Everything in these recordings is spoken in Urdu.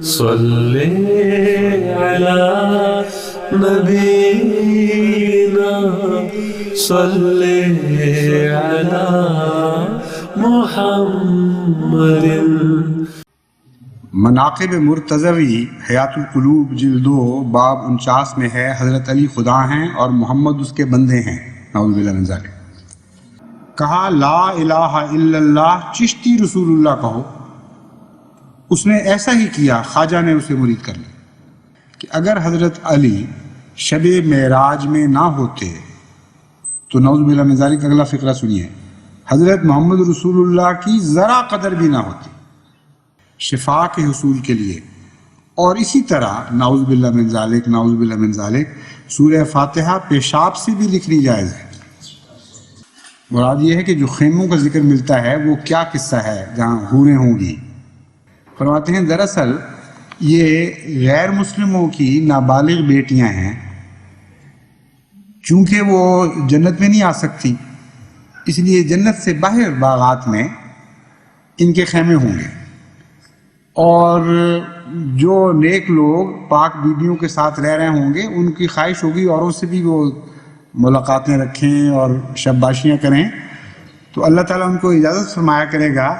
صلی علی نبینا صلی علی محمد۔ مناقب مرتضوی حیات القلوب جلد 2 باب 49 میں ہے حضرت علی خدا ہیں اور محمد اس کے بندے ہیں، نعوذ باللہ من ذالک۔ کہا لا الہ الا اللہ چشتی رسول اللہ کہو۔ اس نے ایسا ہی کیا، خواجہ نے اسے مرید کر لیا کہ اگر حضرت علی شب معراج میں نہ ہوتے تو نعوذ باللہ من ذالک اگلا فقرہ سنیے، حضرت محمد رسول اللہ کی ذرا قدر بھی نہ ہوتی شفا کے حصول کے لیے۔ اور اسی طرح نعوذ باللہ من ذالک نعوذ باللہ من ذالک سورہ فاتحہ پیشاب سے بھی لکھنی جائز ہے۔ مراد یہ ہے کہ جو خیموں کا ذکر ملتا ہے وہ کیا قصہ ہے جہاں حوریں ہوں گی۔ فرماتے ہیں دراصل یہ غیر مسلموں کی نابالغ بیٹیاں ہیں، چونکہ وہ جنت میں نہیں آ سکتی اس لیے جنت سے باہر باغات میں ان کے خیمے ہوں گے، اور جو نیک لوگ پاک بیویوں کے ساتھ رہ رہے ہوں گے ان کی خواہش ہوگی اوروں سے بھی وہ ملاقاتیں رکھیں اور شب باشیاں کریں، تو اللہ تعالیٰ ان کو اجازت فرمایا کرے گا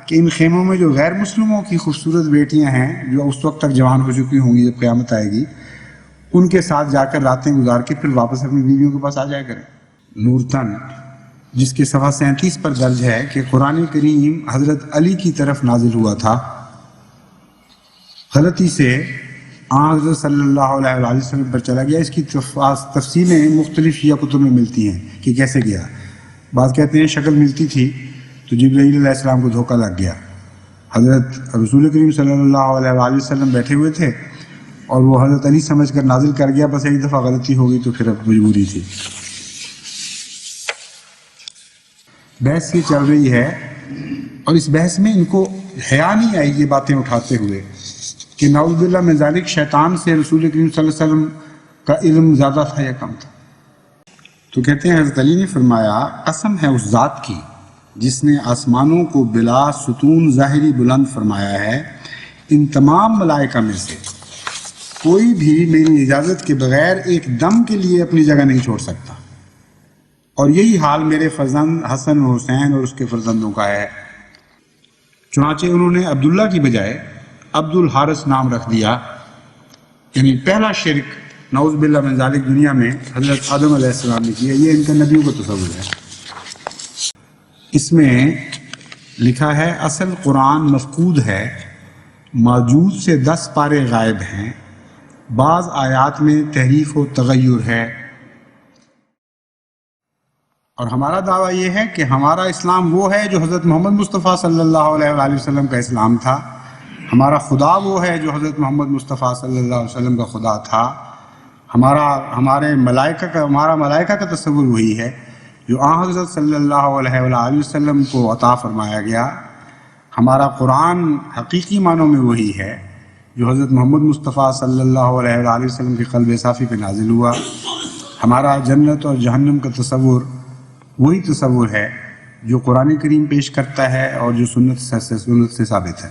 کہ ان خیموں میں جو غیر مسلموں کی خوبصورت بیٹیاں ہیں جو اس وقت تک جوان ہو چکی ہوں گی جب قیامت آئے گی، ان کے ساتھ جا کر راتیں گزار کے پھر واپس اپنی بیویوں کے پاس آ جایا کریں۔ نورتن جس کے صفحہ 37 پر درج ہے کہ قرآن کریم حضرت علی کی طرف نازل ہوا تھا، غلطی سے حضرت صلی اللہ علیہ وآلہ وسلم پر چلا گیا۔ اس کی تفصیلیں مختلف شیعہ کتب میں ملتی ہیں کہ کیسے گیا۔ بعض کہتے ہیں شکل ملتی تھی تو جبرائیل علیہ السلام کو دھوکہ لگ گیا، حضرت رسول کریم صلی اللہ علیہ وآلہ وسلم بیٹھے ہوئے تھے اور وہ حضرت علی سمجھ کر نازل کر گیا، بس ایک دفعہ غلطی ہو گئی تو پھر اب مجبوری تھی۔ بحث یہ چل رہی ہے اور اس بحث میں ان کو حیا نہیں آئی یہ باتیں اٹھاتے ہوئے کہ نعوذ باللہ من ذالک شیطان سے رسول کریم صلی اللہ علیہ وسلم کا علم زیادہ تھا یا کم تھا۔ تو کہتے ہیں حضرت علی نے فرمایا قسم ہے اس ذات کی جس نے آسمانوں کو بلا ستون ظاہری بلند فرمایا ہے، ان تمام ملائکہ میں سے کوئی بھی میری اجازت کے بغیر ایک دم کے لیے اپنی جگہ نہیں چھوڑ سکتا، اور یہی حال میرے فرزند حسن و حسین اور اس کے فرزندوں کا ہے۔ چنانچہ انہوں نے عبداللہ کی بجائے عبد الحارث نام رکھ دیا، یعنی پہلا شرک نعوذ باللہ من ذالک دنیا میں حضرت آدم علیہ السلام نے کیا۔ یہ ان کا نبیوں کا تصور ہے۔ اس میں لکھا ہے اصل قرآن مفقود ہے، موجود سے 10 پارے غائب ہیں، بعض آیات میں تحریف و تغیر ہے، اور ہمارا دعویٰ یہ ہے کہ ہمارا اسلام وہ ہے جو حضرت محمد مصطفیٰ صلی اللہ علیہ وآلہ وسلم کا اسلام تھا، ہمارا خدا وہ ہے جو حضرت محمد مصطفیٰ صلی اللہ علیہ وسلم کا خدا تھا، ہمارا ملائکہ کا تصور وہی ہے جو آن حضرت صلی اللہ علیہ وآلہ وسلم کو عطا فرمایا گیا، ہمارا قرآن حقیقی معنوں میں وہی ہے جو حضرت محمد مصطفیٰ صلی اللہ علیہ وآلہ وسلم کے قلب صافی پہ نازل ہوا، ہمارا جنت اور جہنم کا تصور وہی تصور ہے جو قرآن کریم پیش کرتا ہے اور جو سنت سے ثابت ہے۔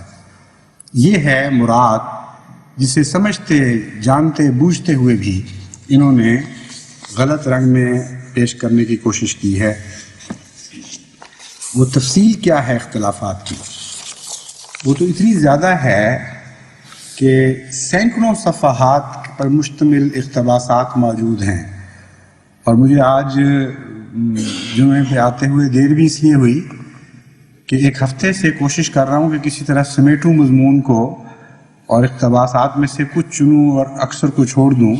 یہ ہے مراد جسے سمجھتے جانتے بوجھتے ہوئے بھی انہوں نے غلط رنگ میں پیش کرنے کی کوشش کی ہے۔ وہ تفصیل کیا ہے اختلافات کی؟ وہ تو اتنی زیادہ ہے کہ سینکڑوں صفحات پر مشتمل اقتباسات موجود ہیں، اور مجھے آج جمعے پہ آتے ہوئے دیر بھی اس لیے ہوئی کہ ایک ہفتے سے کوشش کر رہا ہوں کہ کسی طرح سمیٹوں مضمون کو اور اقتباسات میں سے کچھ چنوں اور اکثر کو چھوڑ دوں،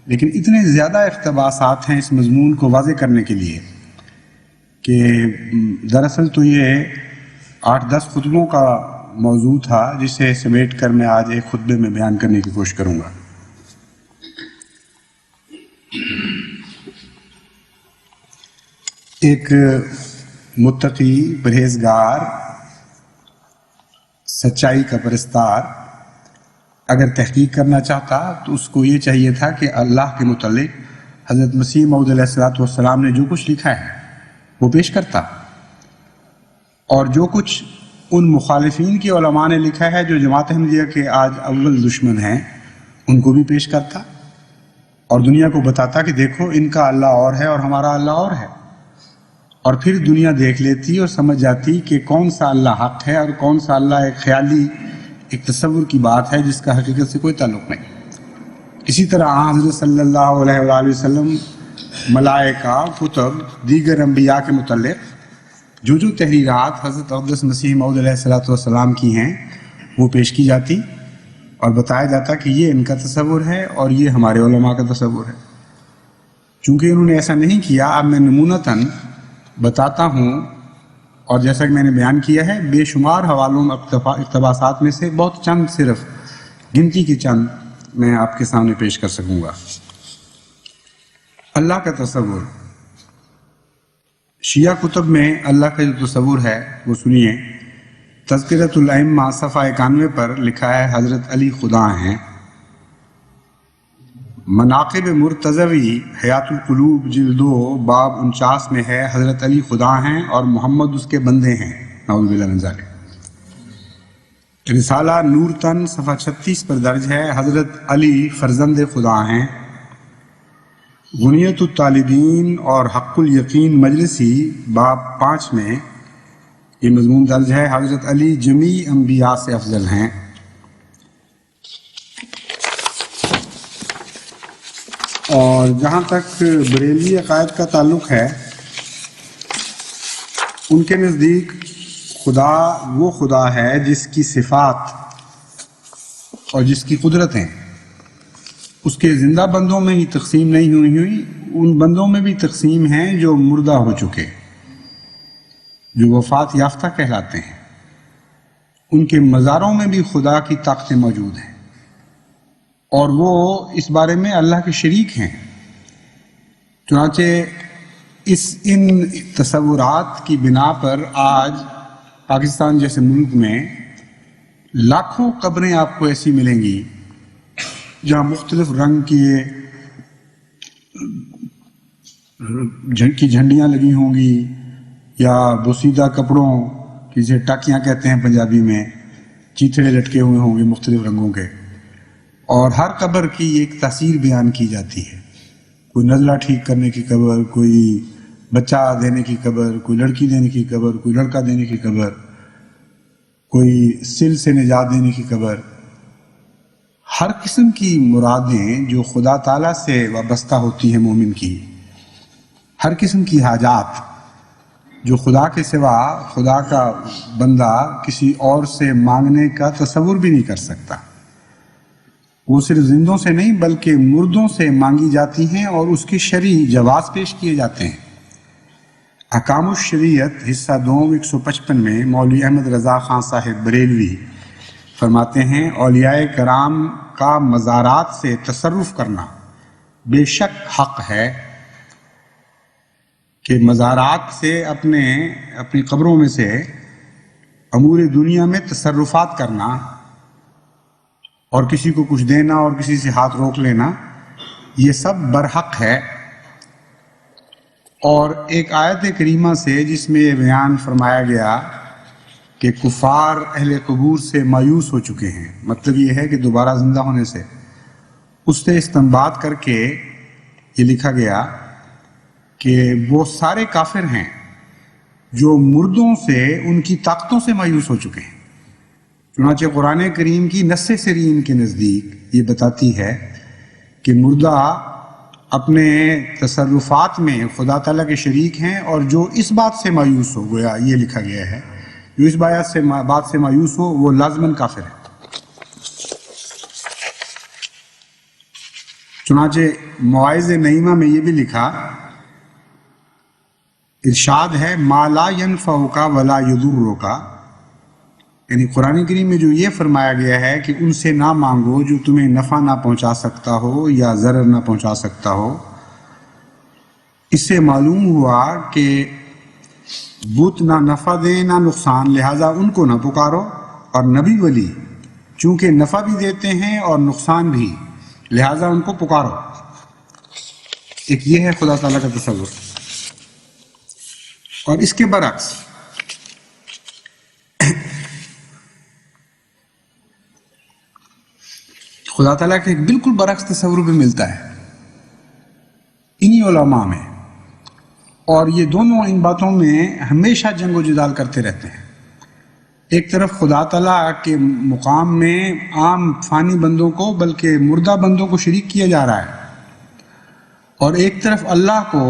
لیکن اتنے زیادہ اقتباسات ہیں اس مضمون کو واضح کرنے کے لیے کہ دراصل تو یہ 8-10 خطبوں کا موضوع تھا جسے سمیٹ کر میں آج ایک خطبے میں بیان کرنے کی کوشش کروں گا۔ ایک متقی پرہیزگار سچائی کا پرستار اگر تحقیق کرنا چاہتا تو اس کو یہ چاہیے تھا کہ اللہ کے متعلق حضرت مسیح موعود علیہ السلام نے جو کچھ لکھا ہے وہ پیش کرتا، اور جو کچھ ان مخالفین کی علماء نے لکھا ہے جو جماعت احمدیہ کے آج اول دشمن ہیں، ان کو بھی پیش کرتا اور دنیا کو بتاتا کہ دیکھو ان کا اللہ اور ہے اور ہمارا اللہ اور ہے، اور پھر دنیا دیکھ لیتی اور سمجھ جاتی کہ کون سا اللہ حق ہے اور کون سا اللہ ایک خیالی، ایک تصور کی بات ہے جس کا حقیقت سے کوئی تعلق نہیں۔ اسی طرح حضرت صلی اللہ علیہ وآلہ وسلم ملائکہ، کتب، دیگر انبیاء کے متعلق جو تحریرات حضرت اقدس مسیح موعود علیہ السلام کی ہیں وہ پیش کی جاتی اور بتایا جاتا کہ یہ ان کا تصور ہے اور یہ ہمارے علماء کا تصور ہے۔ چونکہ انہوں نے ایسا نہیں کیا، اب میں نمونتاً بتاتا ہوں، اور جیسا کہ میں نے بیان کیا ہے بے شمار حوالوں اقتباسات میں سے بہت چند، صرف گنتی کی چند میں آپ کے سامنے پیش کر سکوں گا۔ اللہ کا تصور، شیعہ کتب میں اللہ کا جو تصور ہے وہ سنیے۔ تذکرۃ الائمہ صفحہ 91 پر لکھا ہے حضرت علی خدا ہیں۔ مناقب مرتضوی حیات القلوب جلد 2 باب 49 میں ہے حضرت علی خدا ہیں اور محمد اس کے بندے ہیں، نعوذ باللہ من ذالک۔ رسالہ نور تن صفحہ 36 پر درج ہے حضرت علی فرزند خدا ہیں۔ غنیت الطالبین اور حق الیقین مجلسی باب 5 میں یہ مضمون درج ہے حضرت علی جمیع انبیاء سے افضل ہیں۔ اور جہاں تک بریلوی عقائد کا تعلق ہے، ان کے نزدیک خدا وہ خدا ہے جس کی صفات اور جس کی قدرتیں اس کے زندہ بندوں میں ہی تقسیم نہیں ہوئی، ان بندوں میں بھی تقسیم ہیں جو مردہ ہو چکے، جو وفات یافتہ کہلاتے ہیں۔ ان کے مزاروں میں بھی خدا کی طاقتیں موجود ہیں اور وہ اس بارے میں اللہ کے شریک ہیں۔ چنانچہ ان تصورات کی بنا پر آج پاکستان جیسے ملک میں لاکھوں قبریں آپ کو ایسی ملیں گی جہاں مختلف رنگ کی جھنڈیاں لگی ہوں گی، یا بوسیدہ کپڑوں کی، جسے ٹاکیاں کہتے ہیں پنجابی میں، چیتڑے لٹکے ہوئے ہوں گے مختلف رنگوں کے، اور ہر قبر کی ایک تاثیر بیان کی جاتی ہے۔ کوئی نزلہ ٹھیک کرنے کی قبر، کوئی بچہ دینے کی قبر، کوئی لڑکی دینے کی قبر، کوئی لڑکا دینے کی قبر، کوئی سل سے نجات دینے کی قبر۔ ہر قسم کی مرادیں جو خدا تعالیٰ سے وابستہ ہوتی ہیں مومن کی، ہر قسم کی حاجات جو خدا کے سوا خدا کا بندہ کسی اور سے مانگنے کا تصور بھی نہیں کر سکتا، وہ صرف زندوں سے نہیں بلکہ مردوں سے مانگی جاتی ہیں اور اس کے شرعی جواز پیش کیے جاتے ہیں۔ احکام الشریعت حصہ 2 155 میں مولوی احمد رضا خان صاحب بریلوی فرماتے ہیں، اولیاء کرام کا مزارات سے تصرف کرنا بے شک حق ہے، کہ مزارات سے اپنی قبروں میں سے امور دنیا میں تصرفات کرنا اور کسی کو کچھ دینا اور کسی سے ہاتھ روک لینا، یہ سب برحق ہے۔ اور ایک آیت کریمہ سے جس میں یہ بیان فرمایا گیا کہ کفار اہل قبور سے مایوس ہو چکے ہیں، مطلب یہ ہے کہ دوبارہ زندہ ہونے سے، اس سے استنباط کر کے یہ لکھا گیا کہ وہ سارے کافر ہیں جو مردوں سے ان کی طاقتوں سے مایوس ہو چکے ہیں۔ چنانچہ قرآن کریم کی نص سرین کے نزدیک یہ بتاتی ہے کہ مردہ اپنے تصرفات میں خدا تعالیٰ کے شریک ہیں، اور جو اس بات سے مایوس ہو گیا، یہ لکھا گیا ہے، جو اس بات سے مایوس ہو وہ لازماً کافر ہے۔ چنانچہ مواعظ نعیمہ میں یہ بھی لکھا، ارشاد ہے ما لا ینفعک ولا یضرک، یعنی قرآن کریم میں جو یہ فرمایا گیا ہے کہ ان سے نہ مانگو جو تمہیں نفع نہ پہنچا سکتا ہو یا ضرر نہ پہنچا سکتا ہو، اس سے معلوم ہوا کہ بت نہ نفع دیں نہ نقصان، لہٰذا ان کو نہ پکارو، اور نبی ولی چونکہ نفع بھی دیتے ہیں اور نقصان بھی، لہٰذا ان کو پکارو۔ ایک یہ ہے خدا تعالیٰ کا تصور۔ اور اس کے برعکس خدا تعالیٰ کے ایک بالکل برعکس تصور بھی ملتا ہے انہی علماء میں، اور یہ دونوں ان باتوں میں ہمیشہ جنگ و جدال کرتے رہتے ہیں۔ ایک طرف خدا تعالیٰ کے مقام میں عام فانی بندوں کو بلکہ مردہ بندوں کو شریک کیا جا رہا ہے، اور ایک طرف اللہ کو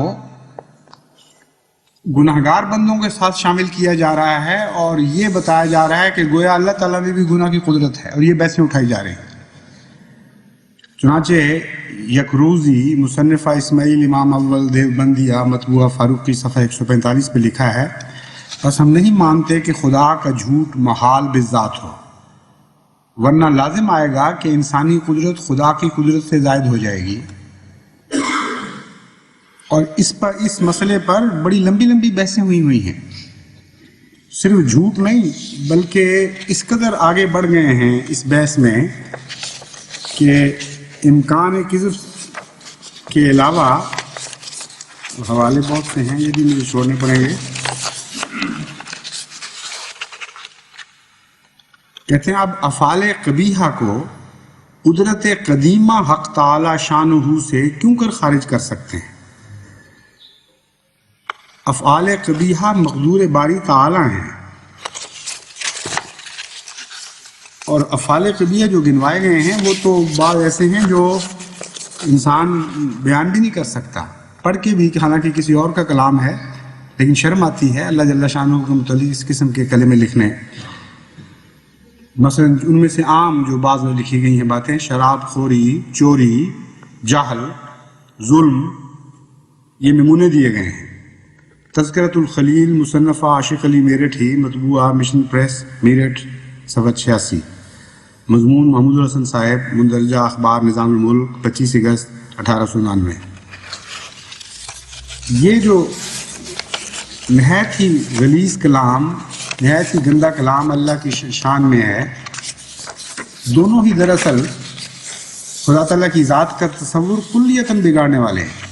گناہگار بندوں کے ساتھ شامل کیا جا رہا ہے، اور یہ بتایا جا رہا ہے کہ گویا اللہ تعالیٰ میں بھی گناہ کی قدرت ہے، اور یہ بحثیں اٹھائی جا رہی ہیں۔ چنانچہ یکروزی مصنفہ اسماعیل امام اول دیوبندیہ مطبوعہ فاروقی صفحہ 145 پہ لکھا ہے، بس ہم نہیں مانتے کہ خدا کا جھوٹ محال بالذات ہو، ورنہ لازم آئے گا کہ انسانی قدرت خدا کی قدرت سے زائد ہو جائے گی۔ اور اس مسئلے پر بڑی لمبی لمبی بحثیں ہوئی ہیں، صرف جھوٹ نہیں بلکہ اس قدر آگے بڑھ گئے ہیں اس بحث میں کہ امکان کذب کے علاوہ حوالے بہت سے ہیں، یہ بھی مجھے چھوڑنے پڑیں گے۔ کہتے ہیں اب افعال قبیحہ کو قدرت قدیمہ حق تعالی شانہ سے کیوں کر خارج کر سکتے ہیں؟ افعال قبیحہ مقدور باری تعالی ہیں، اور افعال قبیحہ جو گنوائے گئے ہیں وہ تو بعض ایسے ہیں جو انسان بیان بھی نہیں کر سکتا پڑھ کے بھی، حالانکہ کسی اور کا کلام ہے، لیکن شرم آتی ہے اللہ جل شانہ کے متعلق اس قسم کے کلمے لکھنے۔ مثلا ان میں سے عام جو بعض میں لکھی گئی ہیں باتیں، شراب خوری، چوری، جہل، ظلم، یہ نمونے دیے گئے ہیں۔ تذکرۃ الخلیل مصنفہ عاشق علی میرٹھی مطبوعہ مشن پریس میرٹھ صفحہ 86، مضمون محمود الحسن صاحب، مندرجہ اخبار نظام الملک 25 اگست 1899۔ یہ جو نہایت ہی غلیظ کلام، نہایت ہی گندہ کلام اللہ کی شان میں ہے، دونوں ہی دراصل خدا تعالیٰ کی ذات کا تصور کلیتاً بگاڑنے والے ہیں۔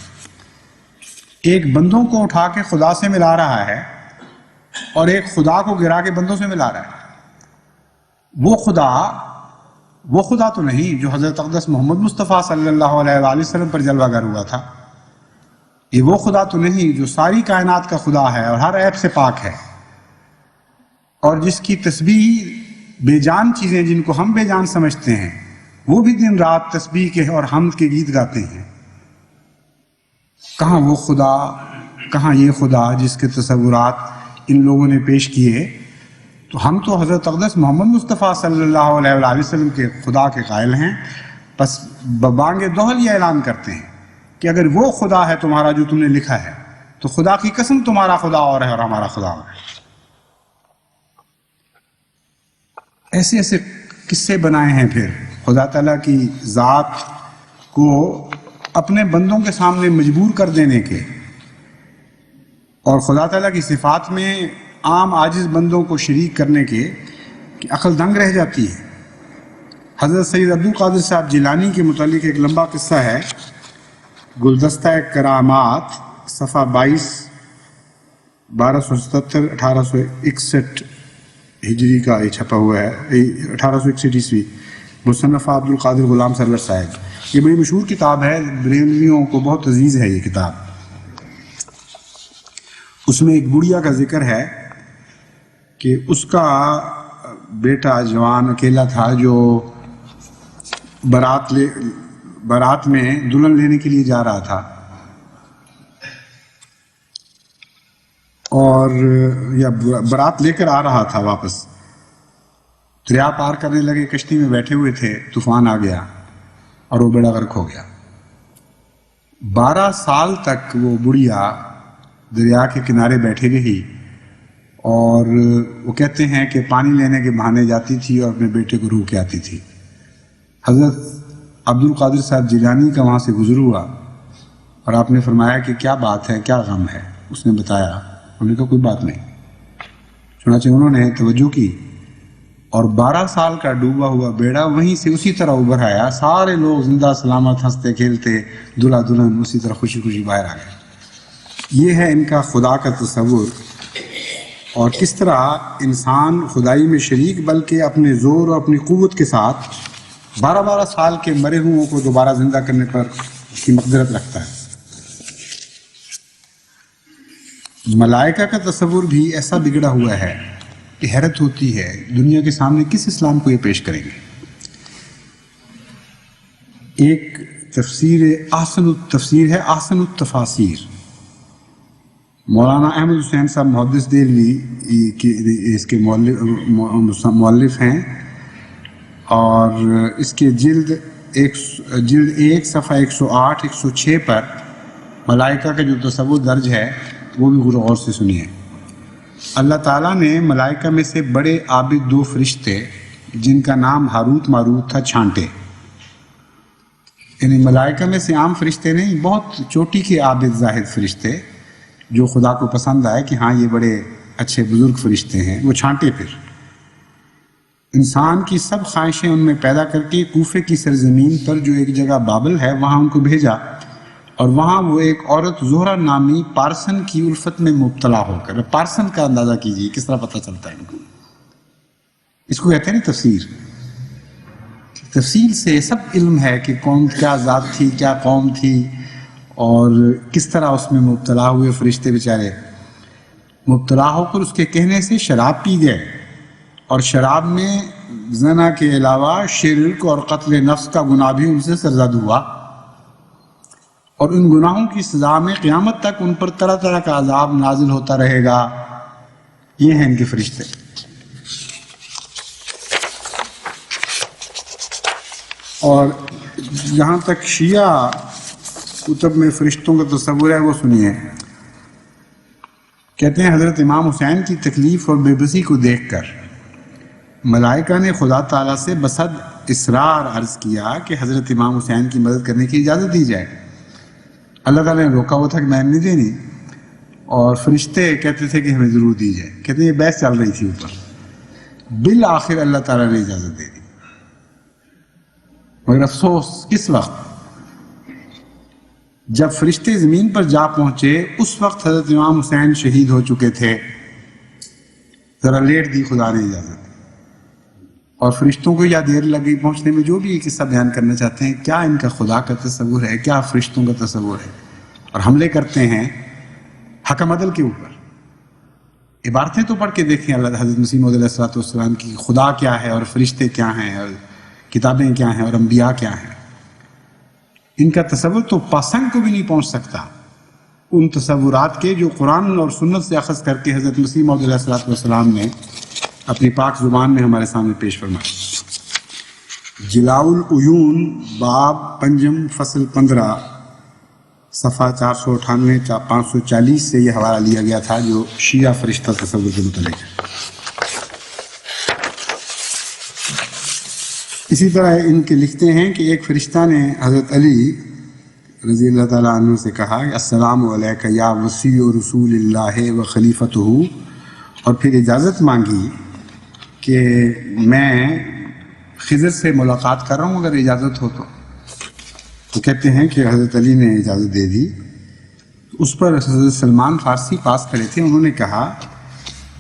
ایک بندوں کو اٹھا کے خدا سے ملا رہا ہے، اور ایک خدا کو گرا کے بندوں سے ملا رہا ہے۔ وہ خدا تو نہیں جو حضرت اقدس محمد مصطفیٰ صلی اللہ علیہ وآلہ وسلم پر جلوہ گر ہوا تھا، یہ وہ خدا تو نہیں جو ساری کائنات کا خدا ہے اور ہر عیب سے پاک ہے، اور جس کی تسبیح بے جان چیزیں جن کو ہم بے جان سمجھتے ہیں وہ بھی دن رات تسبیح کے اور حمد کے گیت گاتے ہیں۔ کہاں وہ خدا، کہاں یہ خدا جس کے تصورات ان لوگوں نے پیش کیے؟ تو ہم تو حضرت اقدس محمد مصطفیٰ صلی اللہ علیہ وآلہ وسلم کے خدا کے قائل ہیں، بس ببانگ دوہل یہ اعلان کرتے ہیں کہ اگر وہ خدا ہے تمہارا جو تم نے لکھا ہے تو خدا کی قسم تمہارا خدا اور ہے اور ہمارا خدا اور ہے۔ ایسے ایسے قصے بنائے ہیں پھر خدا تعالیٰ کی ذات کو اپنے بندوں کے سامنے مجبور کر دینے کے، اور خدا تعالیٰ کی صفات میں عام عاجز بندوں کو شریک کرنے کے، کہ عقل دنگ رہ جاتی ہے۔ حضرت سید عبد القادر صاحب جیلانی کے متعلق ایک لمبا قصہ ہے، گلدستہ کرامات صفحہ 22، 1277 1861 ہجری کا یہ چھپا ہوا ہے، 1861 عیسوی، مصنفہ عبد القادر غلام سرور صاحب۔ یہ بڑی مشہور کتاب ہے، بریلویوں کو بہت عزیز ہے یہ کتاب۔ اس میں ایک بڑھیا کا ذکر ہے کہ اس کا بیٹا جوان اکیلا تھا جو بارات میں دلہن لینے کے لیے جا رہا تھا، اور یا بارات لے کر آ رہا تھا واپس۔ دریا پار کرنے لگے، کشتی میں بیٹھے ہوئے تھے، طوفان آ گیا اور وہ بیڑا غرق ہو گیا۔ 12 سال تک وہ بڑھیا دریا کے کنارے بیٹھے رہی، اور وہ کہتے ہیں کہ پانی لینے کے بہانے جاتی تھی اور اپنے بیٹے کو روح کے آتی تھی۔ حضرت عبد القادر صاحب جیلانی کا وہاں سے گزر ہوا، اور آپ نے فرمایا کہ کیا بات ہے، کیا غم ہے؟ اس نے بتایا، انہوں نے کہا کوئی بات نہیں۔ چنانچہ انہوں نے توجہ کی، اور 12 سال کا ڈوبا ہوا بیڑا وہیں سے اسی طرح ابھر آیا، سارے لوگ زندہ سلامت ہنستے کھیلتے، دلہا دلہن اسی طرح خوشی خوشی باہر آ گئے۔ یہ ہے ان کا خدا کا تصور، اور کس طرح انسان خدائی میں شریک بلکہ اپنے زور اور اپنی قوت کے ساتھ 12 سال کے مرے ہوئوں کو دوبارہ زندہ کرنے پر اس کی مقدرت رکھتا ہے۔ ملائکہ کا تصور بھی ایسا بگڑا ہوا ہے کہ حیرت ہوتی ہے دنیا کے سامنے کس اسلام کو یہ پیش کریں گے۔ ایک تفسیر ہے احسن التفاسیر، مولانا احمد حسین صاحب محدث دہلوی اس کے مؤلف ہیں، اور اس کے جلد 1 صفحہ 108 106 پر ملائکہ کا جو تصور درج ہے وہ بھی غور سے سنیے۔ اللہ تعالیٰ نے ملائکہ میں سے بڑے عابد 2 فرشتے جن کا نام ہاروت ماروت تھا چھانٹے، یعنی ملائکہ میں سے عام فرشتے نہیں، بہت چوٹی کے عابد زاہد فرشتے جو خدا کو پسند آئے کہ ہاں یہ بڑے اچھے بزرگ فرشتے ہیں، وہ چھانٹے پھر انسان کی سب خواہشیں ان میں پیدا کر کے کوفے کی سرزمین پر جو ایک جگہ بابل ہے وہاں ان کو بھیجا، اور وہاں وہ ایک عورت زہرہ نامی پارسن کی الفت میں مبتلا ہو کر، پارسن کا اندازہ کیجیے کس طرح پتہ چلتا ہے ان کو، اس کو کہتے ہیں نا تفسیر، تفصیل سے سب علم ہے کہ کون کیا ذات تھی، کیا قوم تھی، اور کس طرح اس میں مبتلا ہوئے فرشتے بیچارے مبتلا ہو کر اس کے کہنے سے شراب پی گئے، اور شراب میں زنا کے علاوہ شرک اور قتل نفس کا گناہ بھی ان سے سرزد ہوا، اور ان گناہوں کی سزا میں قیامت تک ان پر طرح طرح کا عذاب نازل ہوتا رہے گا۔ یہ ہیں ان کے فرشتے۔ اور جہاں تک شیعہ کتب میں فرشتوں کا تصور ہے وہ سنیے، کہتے ہیں حضرت امام حسین کی تکلیف اور بے بسی کو دیکھ کر ملائکہ نے خدا تعالیٰ سے بصد اصرار عرض کیا کہ حضرت امام حسین کی مدد کرنے کی اجازت دی جائے۔ اللہ تعالیٰ نے روکا ہوا تھا کہ میں نہیں دینی، اور فرشتے کہتے تھے کہ ہمیں ضرور دی جائے، کہتے ہیں یہ بحث چل رہی تھی اوپر، بالآخر اللہ تعالیٰ نے اجازت دے دی۔ مگر افسوس کس وقت؟ جب فرشتے زمین پر جا پہنچے اس وقت حضرت امام حسین شہید ہو چکے تھے، ذرا لیٹ دی خدا نے اجازت، اور فرشتوں کو یا دیر لگ گئی پہنچنے میں۔ جو بھی یہ قصہ بیان کرنا چاہتے ہیں، کیا ان کا خدا کا تصور ہے، کیا فرشتوں کا تصور ہے، اور حملے کرتے ہیں حکم عدل کے اوپر۔ عبارتیں تو پڑھ کے دیکھیں اللہ حضرت مسیح موعود علیہ السلام کی، خدا کیا ہے اور فرشتے کیا ہیں اور کتابیں کیا ہیں اور انبیاء کیا ہیں۔ ان کا تصور تو پاسنگ کو بھی نہیں پہنچ سکتا ان تصورات کے جو قرآن اور سنت سے اخذ کر کے حضرت مسیح موعود علیہ السلام نے اپنی پاک زبان میں ہمارے سامنے پیش فرمایا۔ جلاء العیون باب پنجم فصل 15 صفحہ 498 540 سے یہ حوالہ لیا گیا تھا جو شیعہ فرشتہ تصور کے متعلق ہے۔ اسی طرح ان کے لکھتے ہیں کہ ایک فرشتہ نے حضرت علی رضی اللہ تعالیٰ عنہ سے کہا کہ السلام علیکہ یا وصی رسول اللہ و خلیفتہ، اور پھر اجازت مانگی کہ میں خضر سے ملاقات کر رہا ہوں اگر اجازت ہو تو کہتے ہیں کہ حضرت علی نے اجازت دے دی۔ اس پر حضرت سلمان فارسی پاس کھڑے تھے، انہوں نے کہا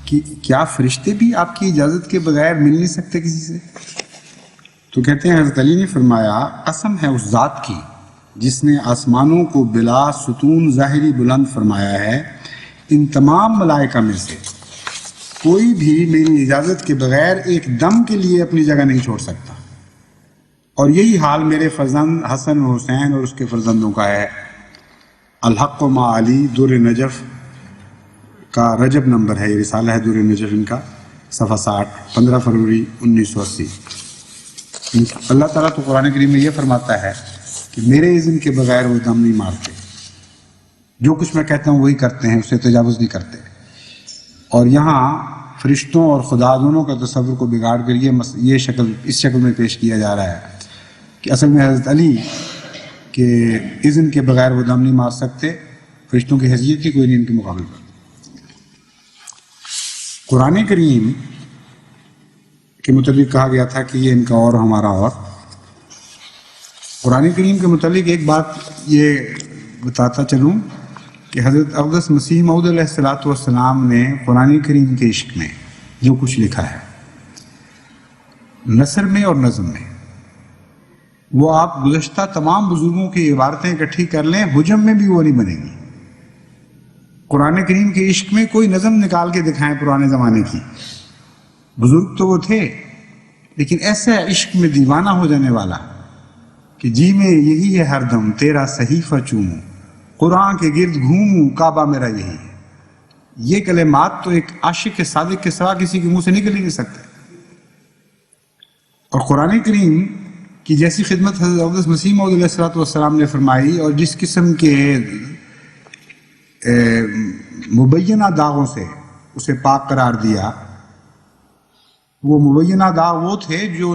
کہ کیا فرشتے بھی آپ کی اجازت کے بغیر مل نہیں سکتے کسی سے؟ تو کہتے ہیں حضرت علی نے فرمایا قسم ہے اس ذات کی جس نے آسمانوں کو بلا ستون ظاہری بلند فرمایا ہے، ان تمام ملائکہ میں سے کوئی بھی میری اجازت کے بغیر ایک دم کے لیے اپنی جگہ نہیں چھوڑ سکتا، اور یہی حال میرے فرزند حسن و حسین اور اس کے فرزندوں کا ہے۔ الحق مع علی در نجف کا رجب نمبر ہے، یہ رسالہ ہے در نجف ان کا، صفحہ 60 15 فروری 1980۔ اللہ تعالیٰ تو قرآن کریم میں یہ فرماتا ہے کہ میرے اذن کے بغیر وہ دم نہیں مارتے، جو کچھ میں کہتا ہوں وہی کرتے ہیں، اسے تجاوز نہیں کرتے۔ اور یہاں فرشتوں اور خدا دونوں کا تصور کو بگاڑ کر یہ اس شکل میں پیش کیا جا رہا ہے کہ اصل میں حضرت علی کے اذن کے بغیر وہ دم نہیں مار سکتے، فرشتوں کی حیثیت ہی کوئی نہیں ان کے مقابل پر۔ قرآن کریم کے متعلق کہا گیا تھا کہ یہ ان کا اور ہمارا اور۔ قرآن کریم کے متعلق ایک بات یہ بتاتا چلوں کہ حضرت اقدس مسیح موعود علیہ السلام نے قرآن کریم کے عشق میں جو کچھ لکھا ہے، نثر میں اور نظم میں، وہ آپ گزشتہ تمام بزرگوں کی عبارتیں اکٹھی کر لیں، حجم میں بھی وہ نہیں بنے گی۔ قرآن کریم کے عشق میں کوئی نظم نکال کے دکھائیں پرانے زمانے کی، بزرگ تو وہ تھے لیکن ایسا عشق میں دیوانہ ہو جانے والا کہ جی میں یہی ہے ہر دم تیرا صحیفہ چوموں، قرآن کے گرد گھوموں کعبہ میرا یہی ہے۔ یہ کلمات تو ایک عاشق صادق کے سوا کسی کے منہ سے نکل ہی نہیں سکتے۔ اور قرآن کریم کی جیسی خدمت حضرت اقدس مسیح موعود علیہ السلام نے فرمائی اور جس قسم کے مبینہ داغوں سے اسے پاک قرار دیا، وہ مبینہ داغ وہ تھے جو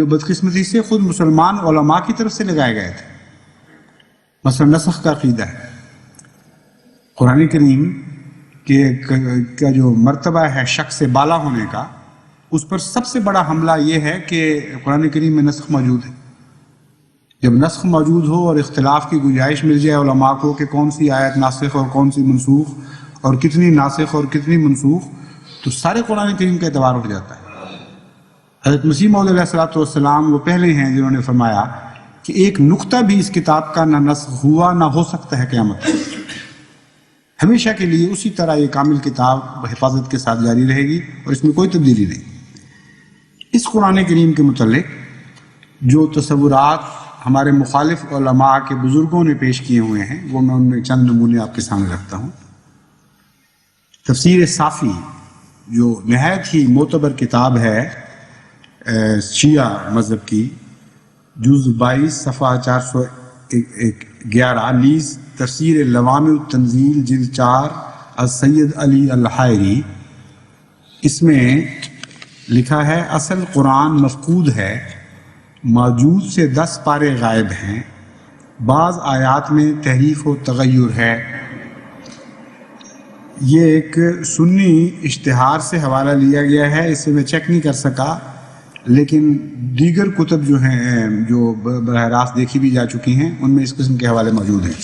بدقسمتی سے خود مسلمان علماء کی طرف سے لگائے گئے تھے۔ مثلا نسخ کا عقیدہ ہے، قرآن کریم کا جو مرتبہ ہے شک سے بالا ہونے کا، اس پر سب سے بڑا حملہ یہ ہے کہ قرآن کریم میں نسخ موجود ہے۔ جب نسخ موجود ہو اور اختلاف کی گنجائش مل جائے علماء کو کہ کون سی آیت ناسخ اور کون سی منسوخ اور کتنی ناسخ اور کتنی منسوخ، تو سارے قرآن کریم کا اعتبار اٹھ جاتا ہے۔ حضرت مسیح موعود علیہ السلام وہ پہلے ہیں جنہوں نے فرمایا کہ ایک نقطہ بھی اس کتاب کا نہ نسخ ہوا نہ ہو سکتا ہے قیامت تک، ہمیشہ کے لیے اسی طرح یہ کامل کتاب حفاظت کے ساتھ جاری رہے گی اور اس میں کوئی تبدیلی نہیں۔ اس قرآن کریم کے متعلق جو تصورات ہمارے مخالف علماء کے بزرگوں نے پیش کیے ہوئے ہیں وہ میں ان میں چند نمونے آپ کے سامنے رکھتا ہوں۔ تفسیر صافی جو نہایت ہی معتبر کتاب ہے شیعہ مذہب کی، جز 22 صفحہ 411، نیز تفسیر لوامع التنزیل جلد 4 السید علی الحائری، اس میں لکھا ہے اصل قرآن مفقود ہے، موجود سے 10 پارے غائب ہیں، بعض آیات میں تحریف و تغیر ہے۔ یہ ایک سنی اشتہار سے حوالہ لیا گیا ہے، اسے میں چیک نہیں کر سکا، لیکن دیگر کتب جو ہیں جو براہ راست دیکھی بھی جا چکی ہیں ان میں اس قسم کے حوالے موجود ہیں۔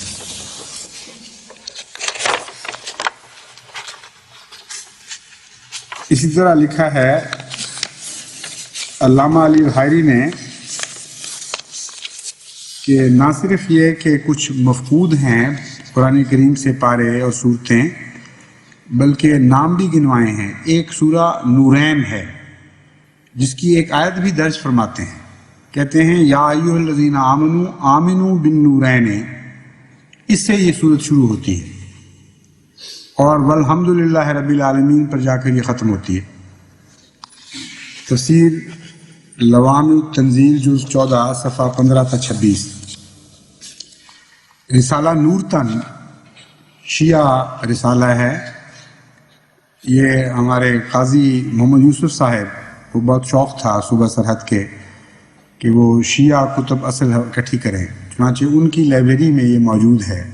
اسی طرح لکھا ہے علامہ علی الحائری نے کہ نہ صرف یہ کہ کچھ مفقود ہیں قرآن کریم سے پارے اور صورتیں، بلکہ نام بھی گنوائے ہیں۔ ایک سورہ نورین ہے جس کی ایک آیت بھی درج فرماتے ہیں، کہتے ہیں یا ایھا الذین آمنوا آمنوا بالنورین، اس سے یہ سورت شروع ہوتی ہے اور والحمدللہ رب العالمین پر جا کر یہ ختم ہوتی ہے۔ تفسیر لوامع التنزیل جز 14 صفحہ 15 تا 26۔ رسالہ نورتن شیعہ رسالہ ہے، یہ ہمارے قاضی محمد یوسف صاحب کو بہت شوق تھا صوبہ سرحد کے کہ وہ شیعہ کتب اصل اکٹھی کریں، چنانچہ ان کی لائبریری میں یہ موجود ہے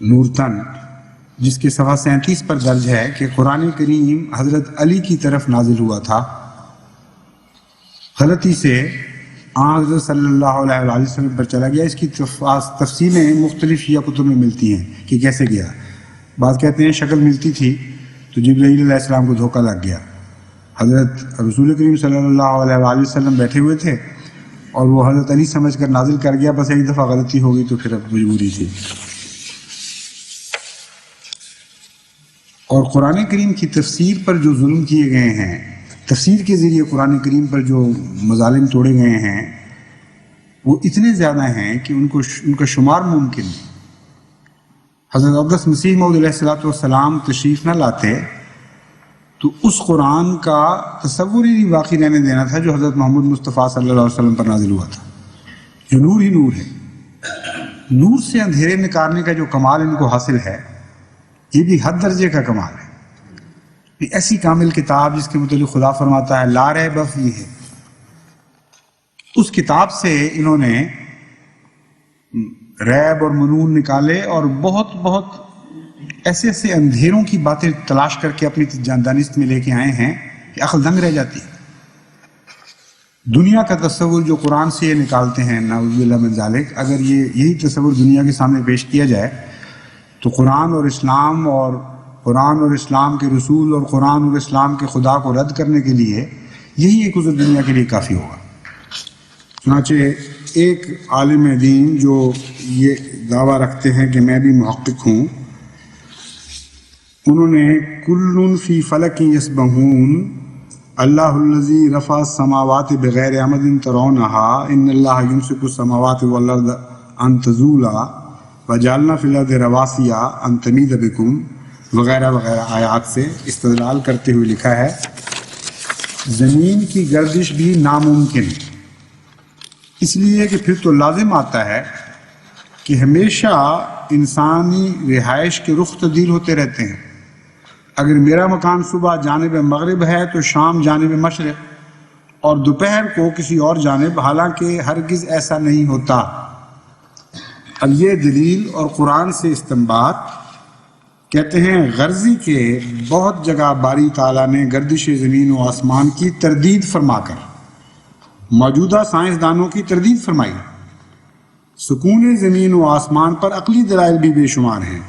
نورتن، جس کے صفحہ 37 پر درج ہے کہ قرآن کریم حضرت علی کی طرف نازل ہوا تھا، غلطی سے حضرت صلی اللہ علیہ وسلم پر چلا گیا۔ اس کی تفصیلیں مختلف شیعہ کتب میں ملتی ہیں کہ کیسے گیا۔ بعض کہتے ہیں شکل ملتی تھی تو جبرائیل علیہ السلام کو دھوکہ لگ گیا، حضرت رسول کریم صلی اللہ علیہ وسلم بیٹھے ہوئے تھے اور وہ حضرت علی سمجھ کر نازل کر گیا، بس ایک دفعہ غلطی ہو گئی تو پھر اب مجبوری تھی۔ اور قرآن کریم کی تفسیر پر جو ظلم کیے گئے ہیں، تفسیر کے ذریعے قرآن کریم پر جو مظالم توڑے گئے ہیں، وہ اتنے زیادہ ہیں کہ ان کا شمار ممکن نہیں۔ حضرت اقدس مسیح موعود علیہ السلام تشریف نہ لاتے تو اس قرآن کا تصور ہی نہیں باقی رہنے دینا تھا جو حضرت محمد مصطفیٰ صلی اللہ علیہ وسلم پر نازل ہوا تھا، جو نور ہی نور ہے۔ نور سے اندھیرے نکالنے کا جو کمال ان کو حاصل ہے، یہ بھی حد درجے کا کمال ہے۔ ایسی کامل کتاب جس کے متعلق خدا فرماتا ہے لا ریب فیہ، اس کتاب سے انہوں نے ریب اور منون نکالے اور بہت بہت ایسے ایسے اندھیروں کی باتیں تلاش کر کے اپنی دانست میں لے کے آئے ہیں کہ عقل دنگ رہ جاتی ہے۔ دنیا کا تصور جو قرآن سے یہ نکالتے ہیں نعوذ باللہ من ذالک، اگر یہی تصور دنیا کے سامنے پیش کیا جائے تو قرآن اور اسلام کے رسول اور قرآن اور اسلام کے خدا کو رد کرنے کے لیے یہی ایک عذر دنیا کے لیے کافی ہوگا۔ چنانچہ ایک عالم دین جو یہ دعویٰ رکھتے ہیں کہ میں بھی محقق ہوں، انہوں نے کل فی فلک یسبحون اللہ الذی رفع السماوات بغیر عمد ترونہا ان اللہ یمسک السماوات والارض ان تزولا وجعلنا فی الارض رواسیا ان تمید بکم وغیرہ وغیرہ آیات سے استدلال کرتے ہوئے لکھا ہے زمین کی گردش بھی ناممکن، اس لیے کہ پھر تو لازم آتا ہے کہ ہمیشہ انسانی رہائش کے رخ تبدیل ہوتے رہتے ہیں۔ اگر میرا مکان صبح جانب مغرب ہے تو شام جانب مشرق اور دوپہر کو کسی اور جانب، حالانکہ ہرگز ایسا نہیں ہوتا۔ اب یہ دلیل اور قرآن سے استنباط کہتے ہیں غرضی کے بہت جگہ باری تعالیٰ نے گردش زمین و آسمان کی تردید فرما کر موجودہ سائنسدانوں کی تردید فرمائی۔ سکون زمین و آسمان پر عقلی دلائل بھی بے شمار ہیں،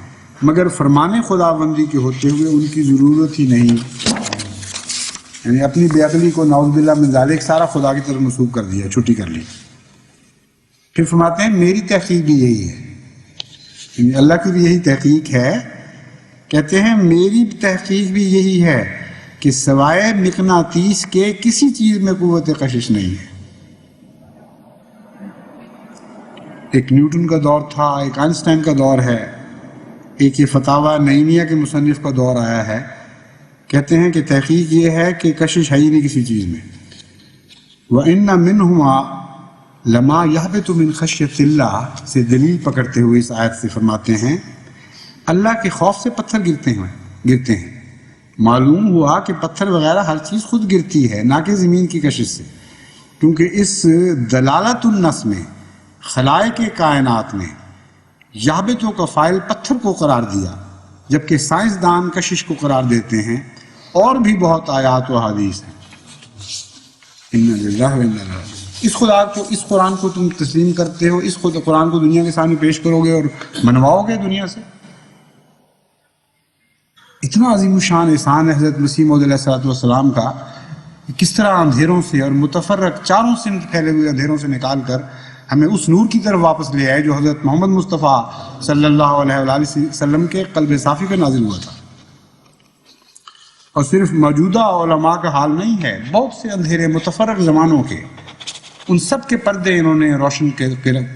مگر فرمان خداوندی کے ہوتے ہوئے ان کی ضرورت ہی نہیں، یعنی اپنی بے عقلی کو نعوذ باللہ من ذالک سارا خدا کی طرف منسوب کر دیا، چھٹی کر لی۔ پھر فرماتے ہیں میری تحقیق بھی یہی ہے، یعنی اللہ کی بھی یہی تحقیق ہے۔ کہتے ہیں میری تحقیق بھی یہی ہے کہ سوائے مقناطیس کے کسی چیز میں قوت کشش نہیں ہے۔ ایک نیوٹن کا دور تھا، ایک آئنسٹائن کا دور ہے، ایک یہ فتاوی نعیمیہ کے مصنف کا دور آیا ہے۔ کہتے ہیں کہ تحقیق یہ ہے کہ کشش ہے ہی نہیں کسی چیز میں۔ وَإِنَّ مِنْهُمَا لَمَا يَهْبِطُ مِنْ خَشْيَةِ اللَّهِ سے دلیل پکڑتے ہوئے اس آیت سے فرماتے ہیں اللہ کے خوف سے پتھر گرتے ہیں۔ معلوم ہوا کہ پتھر وغیرہ ہر چیز خود گرتی ہے، نہ کہ زمین کی کشش سے، کیونکہ اس دلالت النص میں خلائق کائنات نے یابتوں کا فائل پتھر کو قرار دیا، جبکہ سائنسدان کشش کو قرار دیتے ہیں۔ اور بھی بہت آیات و حدیث ہیں۔ اِنَّ لِلَّهِ وَإِنَّا إِلَيْهِ رَاجِعُونَ۔ اس خدا کو، اس قرآن کو تم تسلیم کرتے ہو، اس قرآن کو دنیا کے سامنے پیش کرو گے اور منواؤ گے دنیا سے۔ اتنا عظیم الشان احسان ہے حضرت مسیح موعود علیہ الصلوۃ والسلام کا، کس طرح اندھیروں سے اور متفرق چاروں سمت پھیلے ہوئے اندھیروں سے نکال کر ہمیں اس نور کی طرف واپس لے آئے جو حضرت محمد مصطفیٰ صلی اللہ علیہ وآلہ وسلم کے قلب صافی پہ نازل ہوا تھا۔ اور صرف موجودہ علماء کا حال نہیں ہے، بہت سے اندھیرے متفرق زمانوں کے، ان سب کے پردے انہوں نے روشن کے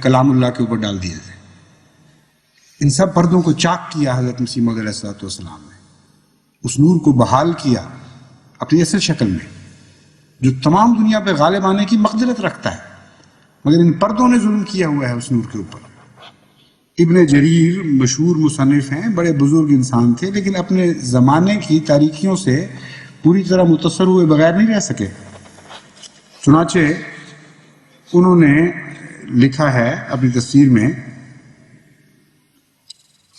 کلام اللہ کے اوپر ڈال دیے تھے۔ ان سب پردوں کو چاک کیا حضرت مسیح موعود علیہ الصلوۃ والسلام نے، اس نور کو بحال کیا اپنی اصل شکل میں جو تمام دنیا پہ غالب آنے کی مقدرت رکھتا ہے، مگر ان پردوں نے ظلم کیا ہوا ہے اس نور کے اوپر۔ ابن جریر مشہور مصنف ہیں، بڑے بزرگ انسان تھے، لیکن اپنے زمانے کی تاریکیوں سے پوری طرح متاثر ہوئے بغیر نہیں رہ سکے۔ چنانچہ انہوں نے لکھا ہے اپنی تفسیر میں،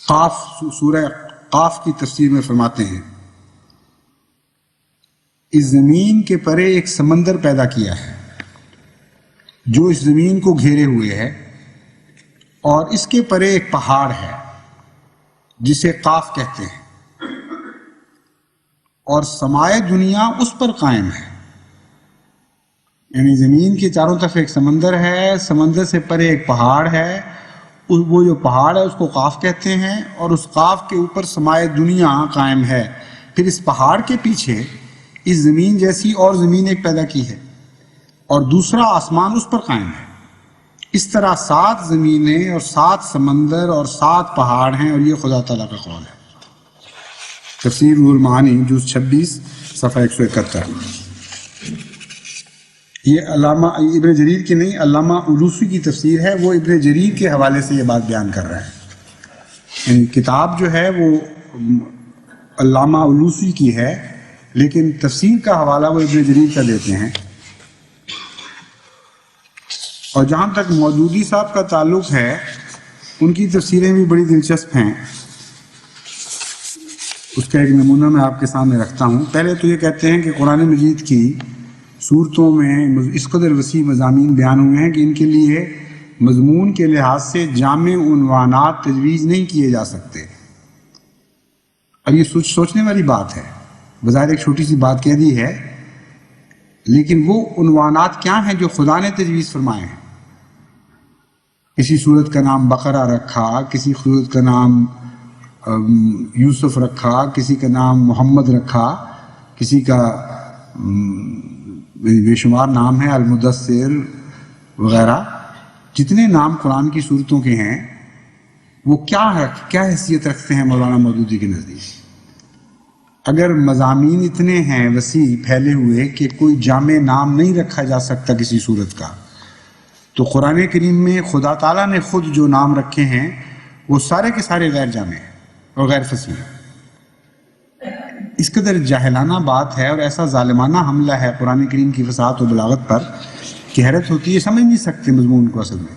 قاف، سورہ قاف کی تفسیر میں فرماتے ہیں اس زمین کے پرے ایک سمندر پیدا کیا ہے جو اس زمین کو گھیرے ہوئے ہے، اور اس کے پرے ایک پہاڑ ہے جسے قاف کہتے ہیں، اور سمائے دنیا اس پر قائم ہے۔ یعنی زمین کے چاروں طرف ایک سمندر ہے، سمندر سے پرے ایک پہاڑ ہے، وہ جو پہاڑ ہے اس کو قاف کہتے ہیں، اور اس قاف کے اوپر سمائے دنیا قائم ہے۔ پھر اس پہاڑ کے پیچھے اس زمین جیسی اور زمین ایک پیدا کی ہے، اور دوسرا آسمان اس پر قائم ہے۔ اس طرح 7 زمینیں اور 7 سمندر اور 7 پہاڑ ہیں، اور یہ خدا تعالیٰ کا قول ہے۔ تفسیر روح المعانی جز 26 صفحہ 171۔ یہ علامہ ابن جریر کی نہیں، علامہ علوسی کی تفسیر ہے، وہ ابن جریر کے حوالے سے یہ بات بیان کر رہا ہے۔ یعنی کتاب جو ہے وہ علامہ علوسی کی ہے، لیکن تفسیر کا حوالہ وہ ابن جریر کا دیتے ہیں۔ اور جہاں تک مودودی صاحب کا تعلق ہے، ان کی تفسیریں بھی بڑی دلچسپ ہیں۔ اس کا ایک نمونہ میں آپ کے سامنے رکھتا ہوں۔ پہلے تو یہ کہتے ہیں کہ قرآن مجید کی صورتوں میں اس قدر وسیع مضامین بیان ہوئے ہیں کہ ان کے لیے مضمون کے لحاظ سے جامع عنوانات تجویز نہیں کیے جا سکتے۔ اب یہ سوچنے والی بات ہے، بظاہر ایک چھوٹی سی بات کہہ دی ہے، لیکن وہ عنوانات کیا ہیں جو خدا نے تجویز فرمائے ہیں؟ کسی صورت کا نام بقرہ رکھا، کسی صورت کا نام یوسف رکھا، کسی کا نام محمد رکھا، کسی کا بے شمار نام ہے، المدثر وغیرہ. جتنے نام قرآن کی صورتوں کے ہیں وہ کیا حیثیت رکھتے ہیں مولانا مودودی کے نزدیک؟ اگر مضامین اتنے ہیں وسیع پھیلے ہوئے کہ کوئی جامع نام نہیں رکھا جا سکتا کسی صورت کا، تو قرآن کریم میں خدا تعالیٰ نے خود جو نام رکھے ہیں وہ سارے کے سارے غیر جامع ہیں اور غیر فصیح ہیں. اس قدر جاہلانہ بات ہے اور ایسا ظالمانہ حملہ ہے قرآن کریم کی فصاحت و بلاغت پر کہ حیرت ہوتی ہے. سمجھ نہیں سکتے مضمون کو، اصل میں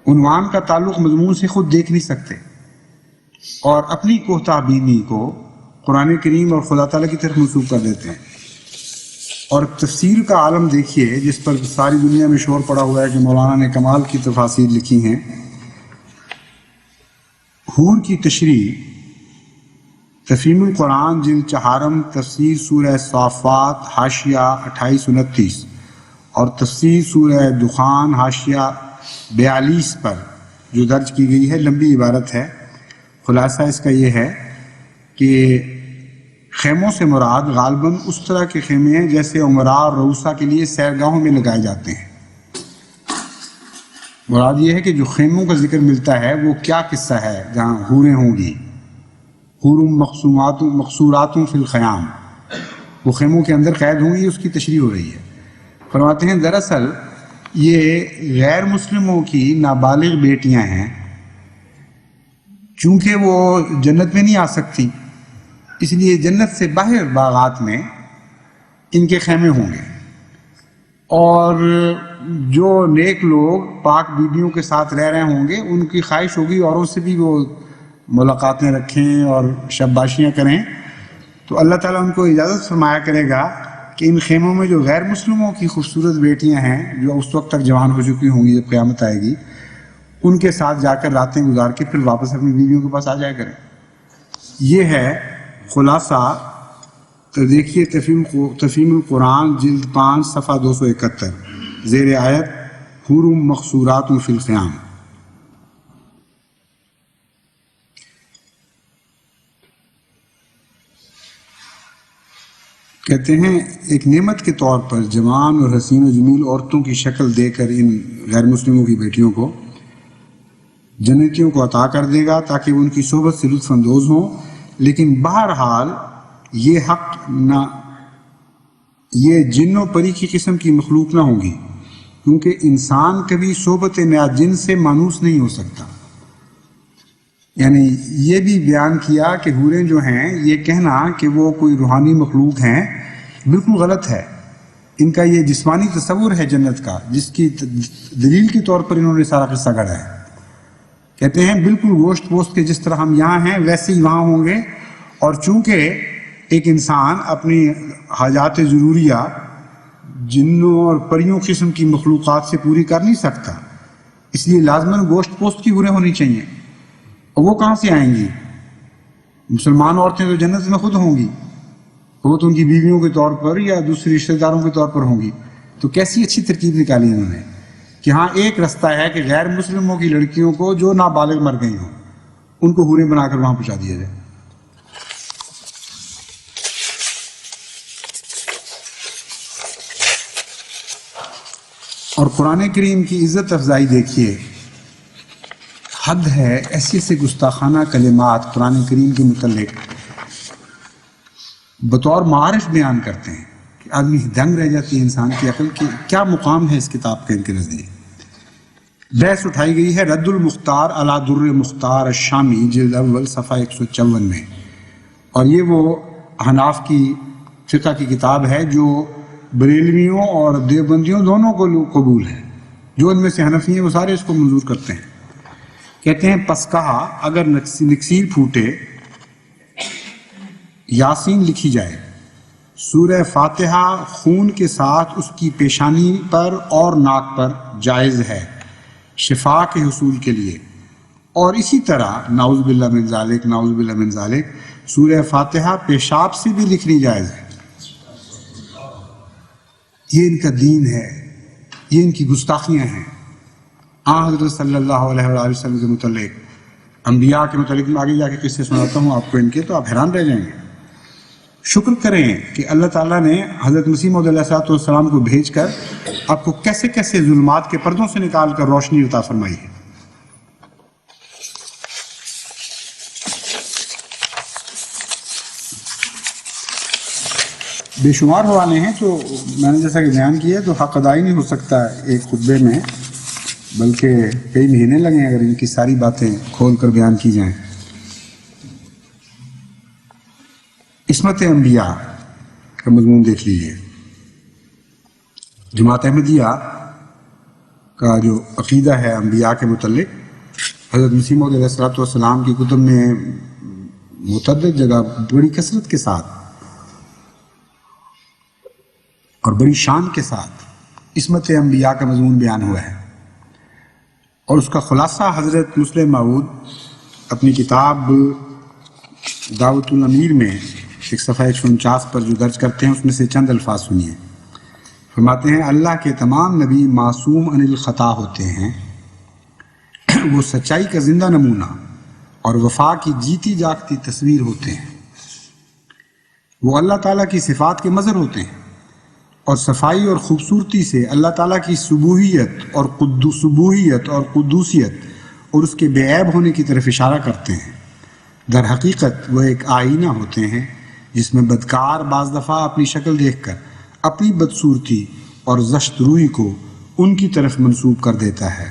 عنوان کا تعلق مضمون سے خود دیکھ نہیں سکتے، اور اپنی کوتاہ بینی کو قرآن کریم اور خدا تعالیٰ کی طرف منسوب کر دیتے ہیں. اور تفسیر کا عالم دیکھیے جس پر ساری دنیا میں شور پڑا ہوا ہے کہ مولانا نے کمال کی تفاسیر لکھی ہیں. حور کی تشریح تفہیم القرآن جلد 4 تفسیر سورہ صافات حاشیہ 2829 اور تفسیر سورہ دخان حاشیہ 42 پر جو درج کی گئی ہے، لمبی عبارت ہے. خلاصہ اس کا یہ ہے کہ خیموں سے مراد غالباً اس طرح کے خیمے ہیں جیسے عمراء اور رؤسا کے لیے سیرگاہوں میں لگائے جاتے ہیں. مراد یہ ہے کہ جو خیموں کا ذکر ملتا ہے وہ کیا قصہ ہے جہاں حوریں ہوں گی، حور مقصورات فی الخیام، وہ خیموں کے اندر قید ہوں گی، اس کی تشریح ہو رہی ہے. فرماتے ہیں دراصل یہ غیر مسلموں کی نابالغ بیٹیاں ہیں، چونکہ وہ جنت میں نہیں آ سکتی اس لیے جنت سے باہر باغات میں ان کے خیمے ہوں گے، اور جو نیک لوگ پاک بیویوں کے ساتھ رہ رہے ہوں گے ان کی خواہش ہوگی اوروں سے بھی وہ ملاقاتیں رکھیں اور شباشیاں کریں، تو اللہ تعالیٰ ان کو اجازت فرمایا کرے گا کہ ان خیموں میں جو غیر مسلموں کی خوبصورت بیٹیاں ہیں جو اس وقت تک جوان ہو چکی ہوں گی جب قیامت آئے گی، ان کے ساتھ جا کر راتیں گزار کے پھر واپس اپنی بیویوں کے پاس آ جایا کریں. یہ ہے خلاصہ. تو دیکھیے تفہیم القرآن جلد 5 صفحہ 271 زیر آیت حور مقصورات فی الخیام. کہتے ہیں ایک نعمت کے طور پر جوان اور حسین و جمیل عورتوں کی شکل دے کر ان غیر مسلموں کی بیٹیوں کو جنتیوں کو عطا کر دے گا تاکہ وہ ان کی صحبت سے لطف اندوز ہوں. لیکن بہرحال یہ حق نہ، یہ جن و پری کی قسم کی مخلوق نہ ہوگی، کیونکہ انسان کبھی صحبت نیا جن سے مانوس نہیں ہو سکتا. یعنی یہ بھی بیان کیا کہ حوریں جو ہیں یہ کہنا کہ وہ کوئی روحانی مخلوق ہیں بالکل غلط ہے. ان کا یہ جسمانی تصور ہے جنت کا جس کی دلیل کے طور پر انہوں نے سارا قصہ گڑھا ہے. کہتے ہیں بالکل گوشت پوست کے جس طرح ہم یہاں ہیں ویسے ہی وہاں ہوں گے، اور چونکہ ایک انسان اپنی حاجات ضروریہ جنوں اور پریوں قسم کی مخلوقات سے پوری کر نہیں سکتا، اس لیے لازماً گوشت پوست کی حوریں ہونی چاہیے. اور وہ کہاں سے آئیں گی؟ مسلمان عورتیں تو جنت میں خود ہوں گی، وہ تو ان کی بیویوں کے طور پر یا دوسرے رشتہ داروں کے طور پر ہوں گی. تو کیسی اچھی ترکیب نکالی انہوں نے کہ ہاں ایک رستہ ہے کہ غیر مسلموں کی لڑکیوں کو جو نابالغ مر گئی ہوں ان کو حوریں بنا کر وہاں پہنچا دیا جائے. اور قرآن کریم کی عزت افزائی دیکھیے، حد ہے. ایسے ایسے گستاخانہ کلمات قرآن کریم کے متعلق بطور معارف بیان کرتے ہیں کہ آدمی دنگ رہ جاتی ہے انسان کی عقل کی کیا مقام ہے اس کتاب کے ان کے نزدیک. بحث اٹھائی گئی ہے رد المختار علی در مختار الشامی جلد اول صفحہ 154 میں، اور یہ وہ حناف کی فقہ کی کتاب ہے جو بریلویوں اور دیوبندیوں دونوں کو قبول ہے. جو ان میں سے حنفی ہیں وہ سارے اس کو منظور کرتے ہیں. کہتے ہیں پس کہا اگر نکسیر پھوٹے یاسین لکھی جائے، سورہ فاتحہ خون کے ساتھ اس کی پیشانی پر اور ناک پر جائز ہے شفا کے حصول کے لیے، اور اسی طرح نعوذ باللہ من ذالک نعوذ باللہ من ذالک سورہ فاتحہ پیشاب سے بھی لکھنی جائز ہے. یہ ان کا دین ہے، یہ ان کی گستاخیاں ہیں. حضرت صلی اللہ علیہ وآلہ وسلم کے متعلق، انبیاء کے متعلق میں آگے جا کے قصے سناتا ہوں آپ کو ان کے، تو آپ حیران رہ جائیں گے۔ شکر کریں کہ اللہ تعالیٰ نے حضرت مسیح موعود علیہ السلام کو بھیج کر آپ کو کیسے کیسے ظلمات کے پردوں سے نکال کر روشنی عطا فرمائی ہے۔ بے شمار حوالے ہیں، تو میں نے جیسا کہ بیان کیا تو حق ادا ہی نہیں ہو سکتا ایک خطبے میں، بلکہ کئی مہینے لگیں اگر ان کی ساری باتیں کھول کر بیان کی جائیں۔ عصمت انبیاء کا مضمون دیکھ لیجیے۔ جماعت احمدیہ کا جو عقیدہ ہے انبیاء کے متعلق، حضرت مسیح موعود علیہ السلام کی کتب میں متعدد جگہ بڑی کثرت کے ساتھ اور بڑی شان کے ساتھ عصمت انبیاء کا مضمون بیان ہوا ہے، اور اس کا خلاصہ حضرت مسلم موعود اپنی کتاب دعوت الامیر میں ایک صفحہ 149 پر جو درج کرتے ہیں، اس میں سے چند الفاظ سنیے۔ فرماتے ہیں اللہ کے تمام نبی معصوم عن الخطا ہوتے ہیں، وہ سچائی کا زندہ نمونہ اور وفا کی جیتی جاگتی تصویر ہوتے ہیں، وہ اللہ تعالیٰ کی صفات کے مظہر ہوتے ہیں اور صفائی اور خوبصورتی سے اللہ تعالیٰ کی سبوحیت اور قدوسیت اور اس کے بے عیب ہونے کی طرف اشارہ کرتے ہیں۔ در حقیقت وہ ایک آئینہ ہوتے ہیں جس میں بدکار بعض دفعہ اپنی شکل دیکھ کر اپنی بدصورتی اور زشت روئی کو ان کی طرف منسوب کر دیتا ہے۔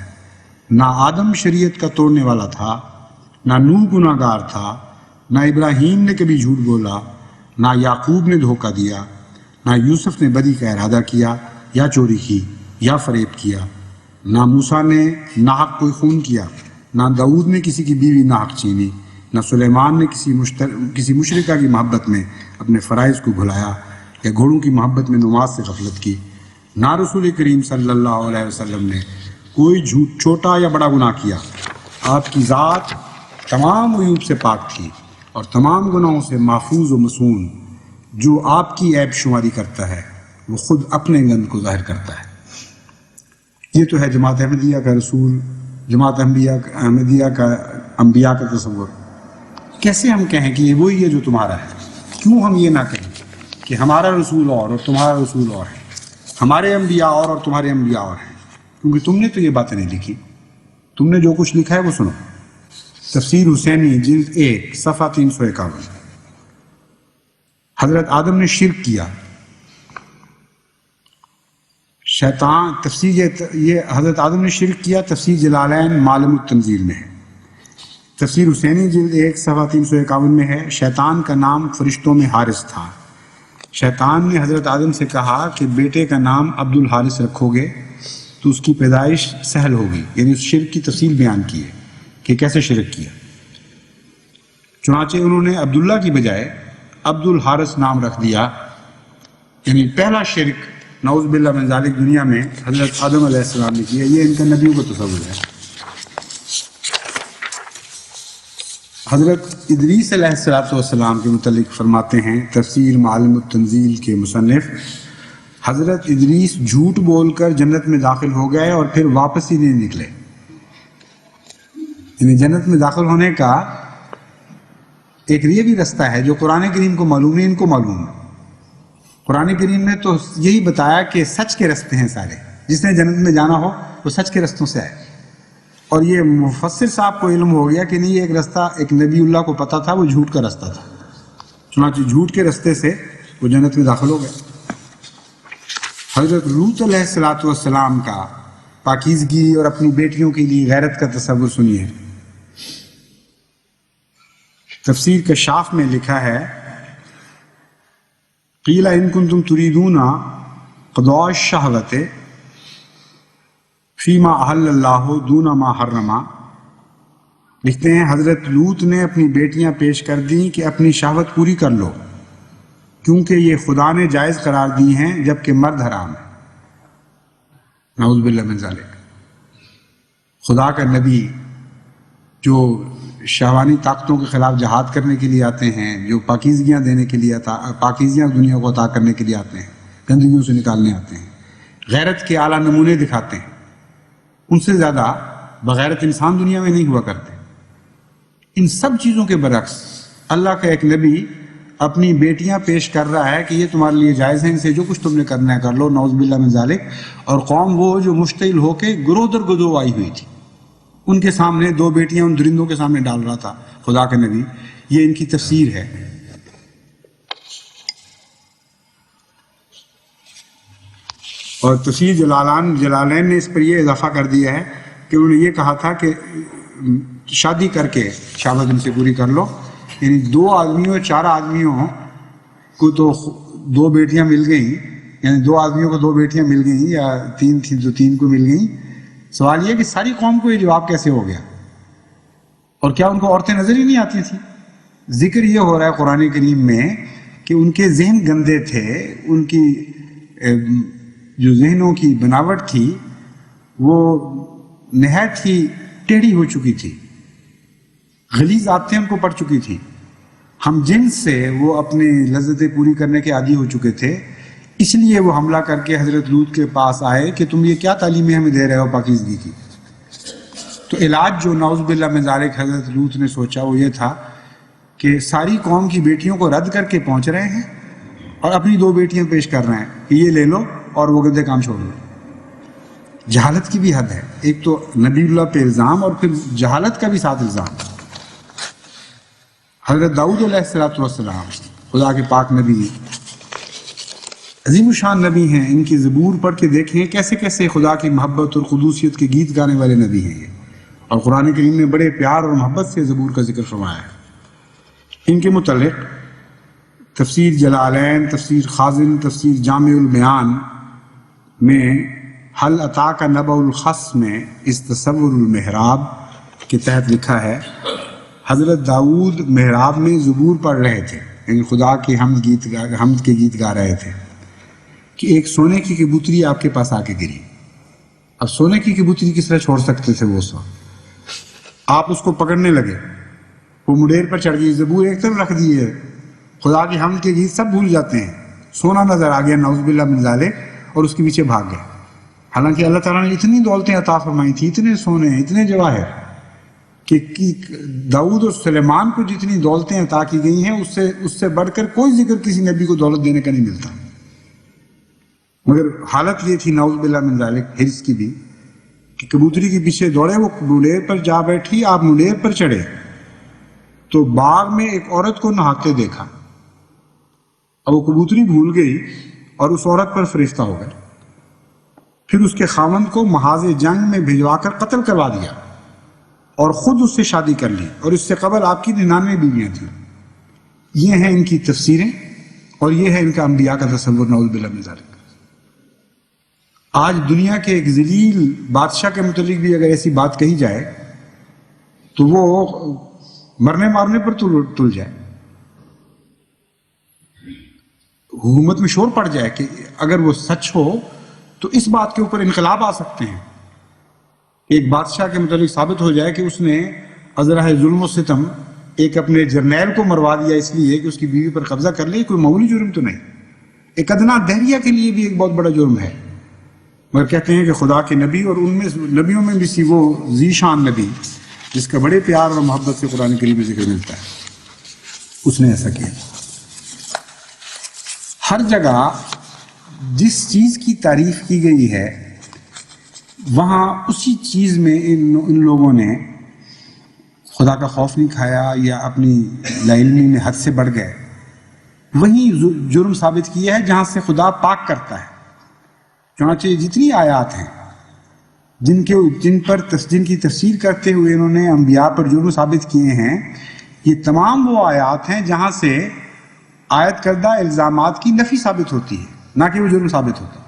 نہ آدم شریعت کا توڑنے والا تھا، نہ نوح گناہ گار تھا، نہ ابراہیم نے کبھی جھوٹ بولا، نہ یعقوب نے دھوکہ دیا، نہ یوسف نے بدی کا ارادہ کیا یا چوری کی یا فریب کیا، نہ موسیٰ نے ناحق کوئی خون کیا، نہ داؤد نے کسی کی بیوی ناحق چھینی، نہ سلیمان نے کسی مشرکہ کی محبت میں اپنے فرائض کو بھلایا یا گھوڑوں کی محبت میں نماز سے غفلت کی، نہ رسول کریم صلی اللہ علیہ وسلم نے کوئی چھوٹا یا بڑا گناہ کیا۔ آپ کی ذات تمام عیوب سے پاک تھی اور تمام گناہوں سے محفوظ و مصون۔ جو آپ کی عیب شماری کرتا ہے وہ خود اپنے گند کو ظاہر کرتا ہے۔ یہ تو ہے جماعت احمدیہ کا رسول، جماعت احمدیہ کا انبیاء کا تصور۔ کیسے ہم کہیں کہ یہ وہی ہے جو تمہارا ہے؟ کیوں ہم یہ نہ کہیں کہ ہمارا رسول اور تمہارا رسول اور ہے، ہمارے انبیاء اور تمہارے انبیاء اور ہیں؟ کیونکہ تم نے تو یہ باتیں نہیں لکھی، تم نے جو کچھ لکھا ہے وہ سنو۔ تفسیر حسینی جلد 1 صفحہ 351۔ حضرت آدم نے شرک کیا، شیطان یہ حضرت آدم نے شرک کیا، تفسیر جلالین معلم التنزیل میں ہے۔ تفسیر حسینی جلد 1 صفحہ 351 میں ہے، شیطان کا نام فرشتوں میں حارث تھا۔ شیطان نے حضرت آدم سے کہا کہ بیٹے کا نام عبد الحارث رکھو گے تو اس کی پیدائش سہل ہوگی، یعنی اس شرک کی تفصیل بیان کی ہے کہ کیسے شرک کیا۔ چنانچہ انہوں نے عبداللہ کی بجائے عبد الحارث نام رکھ دیا، یعنی پہلا شرک نعوذ باللہ من ذالک دنیا میں حضرت آدم علیہ السلام نے کیا۔ یہ ان کا نبیوں کا تصور ہے۔ حضرت ادریس علیہ السلام کے متعلق فرماتے ہیں تفسیر معلم التنزیل کے مصنف، حضرت ادریس جھوٹ بول کر جنت میں داخل ہو گئے اور پھر واپس ہی نہیں نکلے۔ یعنی جنت میں داخل ہونے کا ایک یہ بھی رستہ ہے جو قرآن کریم کو معلوم ہے، ان کو معلوم ہے۔ قرآن کریم نے تو یہی بتایا کہ سچ کے رستے ہیں سارے، جس نے جنت میں جانا ہو وہ سچ کے رستوں سے آئے۔ اور یہ مفسر صاحب کو علم ہو گیا کہ نہیں، یہ ایک رستہ ایک نبی اللہ کو پتہ تھا، وہ جھوٹ کا رستہ تھا، چنانچہ جھوٹ کے رستے سے وہ جنت میں داخل ہو گئے۔ حضرت لوط علیہ السلام کا پاکیزگی اور اپنی بیٹیوں کے لیے غیرت کا تصور سنیے۔ تفسیر کشاف میں لکھا ہے، قیل ان کنتم تریدون قضاء الشہوۃ فیما احل اللہ دون ما حرما۔ لکھتے ہیں حضرت لوط نے اپنی بیٹیاں پیش کر دیں کہ اپنی شہوت پوری کر لو، کیونکہ یہ خدا نے جائز قرار دی ہیں جبکہ مرد حرام ہے۔ نعوذ باللہ من ذالک۔ خدا کا نبی جو شہوانی طاقتوں کے خلاف جہاد کرنے کے لیے آتے ہیں، جو پاکیزگیاں دینے کے لیے پاکیزیاں دنیا کو عطا کرنے کے لیے آتے ہیں، گندگیوں سے نکالنے آتے ہیں، غیرت کے اعلیٰ نمونے دکھاتے ہیں، ان سے زیادہ بغیرت انسان دنیا میں نہیں ہوا کرتے. ان سب چیزوں کے برعکس اللہ کا ایک نبی اپنی بیٹیاں پیش کر رہا ہے کہ یہ تمہارے لیے جائز ہیں، ان سے جو کچھ تم نے کرنا ہے کر لو، نعوذ باللہ من ذالک. اور قوم وہ جو مشتعل ہو کے گروہ در گروہ آئی ہوئی تھی، ان کے سامنے دو بیٹیاں ان درندوں کے سامنے ڈال رہا تھا خدا کا نبی. یہ ان کی تفسیر ہے. اور تفسیر جلالین نے اس پر یہ اضافہ کر دیا ہے کہ انہوں نے یہ کہا تھا کہ شادی کر کے شہوت ان سے پوری کر لو. یعنی 2 آدمیوں 4 آدمیوں کو تو 2 بیٹیاں مل گئیں، یعنی 2 آدمیوں کو 2 بیٹیاں مل گئیں، یا 3 تھی جو 3 کو مل گئیں. سوال یہ کہ ساری قوم کو یہ جواب کیسے ہو گیا؟ اور کیا ان کو عورتیں نظر ہی نہیں آتی تھیں؟ ذکر یہ ہو رہا ہے قرآن کریم میں کہ ان کے ذہن گندے تھے، ان کی جو ذہنوں کی بناوٹ تھی وہ نہایت ہی ٹیڑھی ہو چکی تھی، غلیظ عادتیں ان کو پڑ چکی تھی. ہم جن سے وہ اپنے لذتیں پوری کرنے کے عادی ہو چکے تھے، اس لیے وہ حملہ کر کے حضرت لوط کے پاس آئے کہ تم یہ کیا تعلیمیں ہمیں دے رہے ہو پاکیزگی کی. تو علاج جو نعوذ باللہ من ذالک حضرت لوط نے سوچا وہ یہ تھا کہ ساری قوم کی بیٹیوں کو رد کر کے پہنچ رہے ہیں اور اپنی 2 بیٹیاں پیش کر رہے ہیں کہ یہ لے لو اور وہ گندے کام چھوڑ لو. جہالت کی بھی حد ہے، ایک تو نبی اللہ پہ الزام اور پھر جہالت کا بھی ساتھ الزام. حضرت داؤد علیہ السلام خدا کے پاک نبی، عظیم الشان نبی ہیں. ان کی زبور پڑھ کے دیکھیں کیسے کیسے خدا کی محبت اور قدوسیت کے گیت گانے والے نبی ہیں یہ. اور قرآن کریم نے بڑے پیار اور محبت سے زبور کا ذکر فرمایا ہے. ان کے متعلق تفسیر جلالین، تفسیر خازن، تفسیر جامع البیان میں حل اتاک نبأ الخصم میں اس تصور المحراب کے تحت لکھا ہے حضرت داؤد محراب میں زبور پڑھ رہے تھے، یعنی خدا کے حمد کے گیت گا رہے تھے کہ ایک سونے کی کبوتری آپ کے پاس آ کے گری. اب سونے کی کبوتری کس طرح چھوڑ سکتے تھے وہ سو؟ آپ اس کو پکڑنے لگے، وہ مڈیر پر چڑھ گئی، زبور ایک طرف رکھ دی ہے، خدا کے حمد کے گیت سب بھول جاتے ہیں. سونا نظر آ گیا نعوذ باللہ من ذالک اور اس کے پیچھے بھاگ گئے. حالانکہ اللہ تعالیٰ نے اتنی دولتیں عطا فرمائی تھی، اتنے سونے، اتنے جواہر، کہ داؤد اور سلیمان کو جتنی دولتیں عطا کی گئی ہیں اس سے بڑھ کر کوئی ذکر کسی نبی کو دولت دینے کا نہیں ملتا. مگر حالت یہ تھی نعوذ باللہ من ذالک حرص کی بھی کہ کبوتری کے پیچھے دوڑے، وہ مڈیر پر جا بیٹھی، آپ مڈیر پر چڑھے تو باغ میں ایک عورت کو نہاتے دیکھا. اب وہ کبوتری بھول گئی اور اس عورت پر فرشتہ ہو گئے. پھر اس کے خاوند کو محاذ جنگ میں بھجوا کر قتل کروا دیا اور خود اس سے شادی کر لی، اور اس سے قبل آپ کی 99 بیویاں تھیں. یہ ہیں ان کی تفسیریں اور یہ ہے ان کا انبیاء کا تصور نعوذ باللہ من ذالک. آج دنیا کے ایک ذلیل بادشاہ کے متعلق بھی اگر ایسی بات کہی جائے تو وہ مرنے مارنے پر تل جائے، حکومت میں شور پڑ جائے کہ اگر وہ سچ ہو تو اس بات کے اوپر انقلاب آ سکتے ہیں. ایک بادشاہ کے متعلق ثابت ہو جائے کہ اس نے ازرہ ظلم و ستم ایک اپنے جرنیل کو مروا دیا اس لیے کہ اس کی بیوی پر قبضہ کر لیا. کوئی معمولی جرم تو نہیں، ایک ادنا دہریہ کے لیے بھی ایک بہت بڑا جرم ہے. مگر کہتے ہیں کہ خدا کے نبی، اور ان میں نبیوں میں بھی وہ ذی شان نبی جس کا بڑے پیار اور محبت سے قرآن کریم میں ذکر ملتا ہے، اس نے ایسا کیا. ہر جگہ جس چیز کی تعریف کی گئی ہے وہاں اسی چیز میں ان لوگوں نے خدا کا خوف نہیں کھایا یا اپنی لاعلمی میں حد سے بڑھ گئے. وہیں جرم ثابت کیا ہے جہاں سے خدا پاک کرتا ہے. چنانچہ جتنی آیات ہیں جن کی تفسیر کرتے ہوئے انہوں نے انبیاء پر جرم ثابت کیے ہیں، یہ تمام وہ آیات ہیں جہاں سے عائد کردہ الزامات کی نفی ثابت ہوتی ہے، نہ کہ وہ جرم ثابت ہوتا.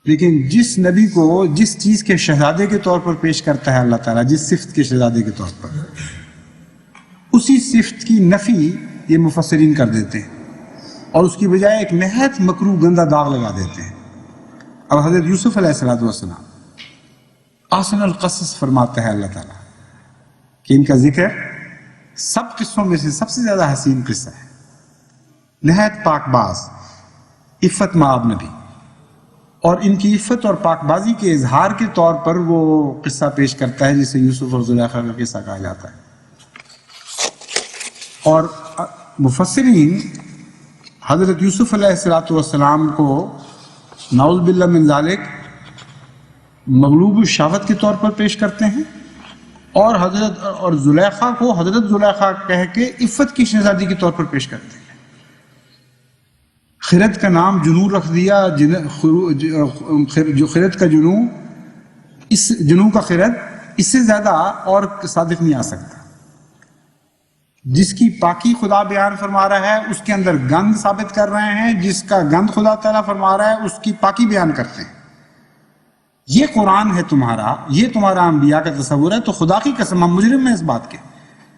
لیکن جس نبی کو جس چیز کے شہزادے کے طور پر پیش کرتا ہے اللہ تعالیٰ، جس صفت کے شہزادے کے طور پر، اسی صفت کی نفی یہ مفسرین کر دیتے ہیں اور اس کی بجائے ایک نہایت مکروہ گندہ داغ لگا دیتے ہیں. اب حضرت یوسف علیہ السلام احسن القصص فرماتا ہے اللہ تعالیٰ کہ ان کا ذکر سب قصوں میں سے سب سے زیادہ حسین قصہ ہے. نہایت پاک باز، عفت مآب نبی، اور ان کی عفت اور پاک بازی کے اظہار کے طور پر وہ قصہ پیش کرتا ہے جسے یوسف اور زلیخا کا قصہ کہا جاتا ہے. اور مفسرین حضرت یوسف علیہ السلام کو نعوذ باللہ من ذالک مغلوب الشہوت کے طور پر پیش کرتے ہیں، اور زلیخا کو حضرت زلیخا کہہ کے عفت کی شہزادی کے طور پر پیش کرتے ہیں. خرد کا نام جنو رکھ دیا، جو خرد کا جنو، اس جنو کا خرد اس سے زیادہ اور صادق نہیں آ سکتا. جس کی پاکی خدا بیان فرما رہا ہے اس کے اندر گند ثابت کر رہے ہیں، جس کا گند خدا تعالیٰ فرما رہا ہے اس کی پاکی بیان کرتے ہیں. یہ قرآن ہے تمہارا، یہ تمہارا انبیاء کا تصور ہے. تو خدا کی قسم ہم مجرم ہیں اس بات کے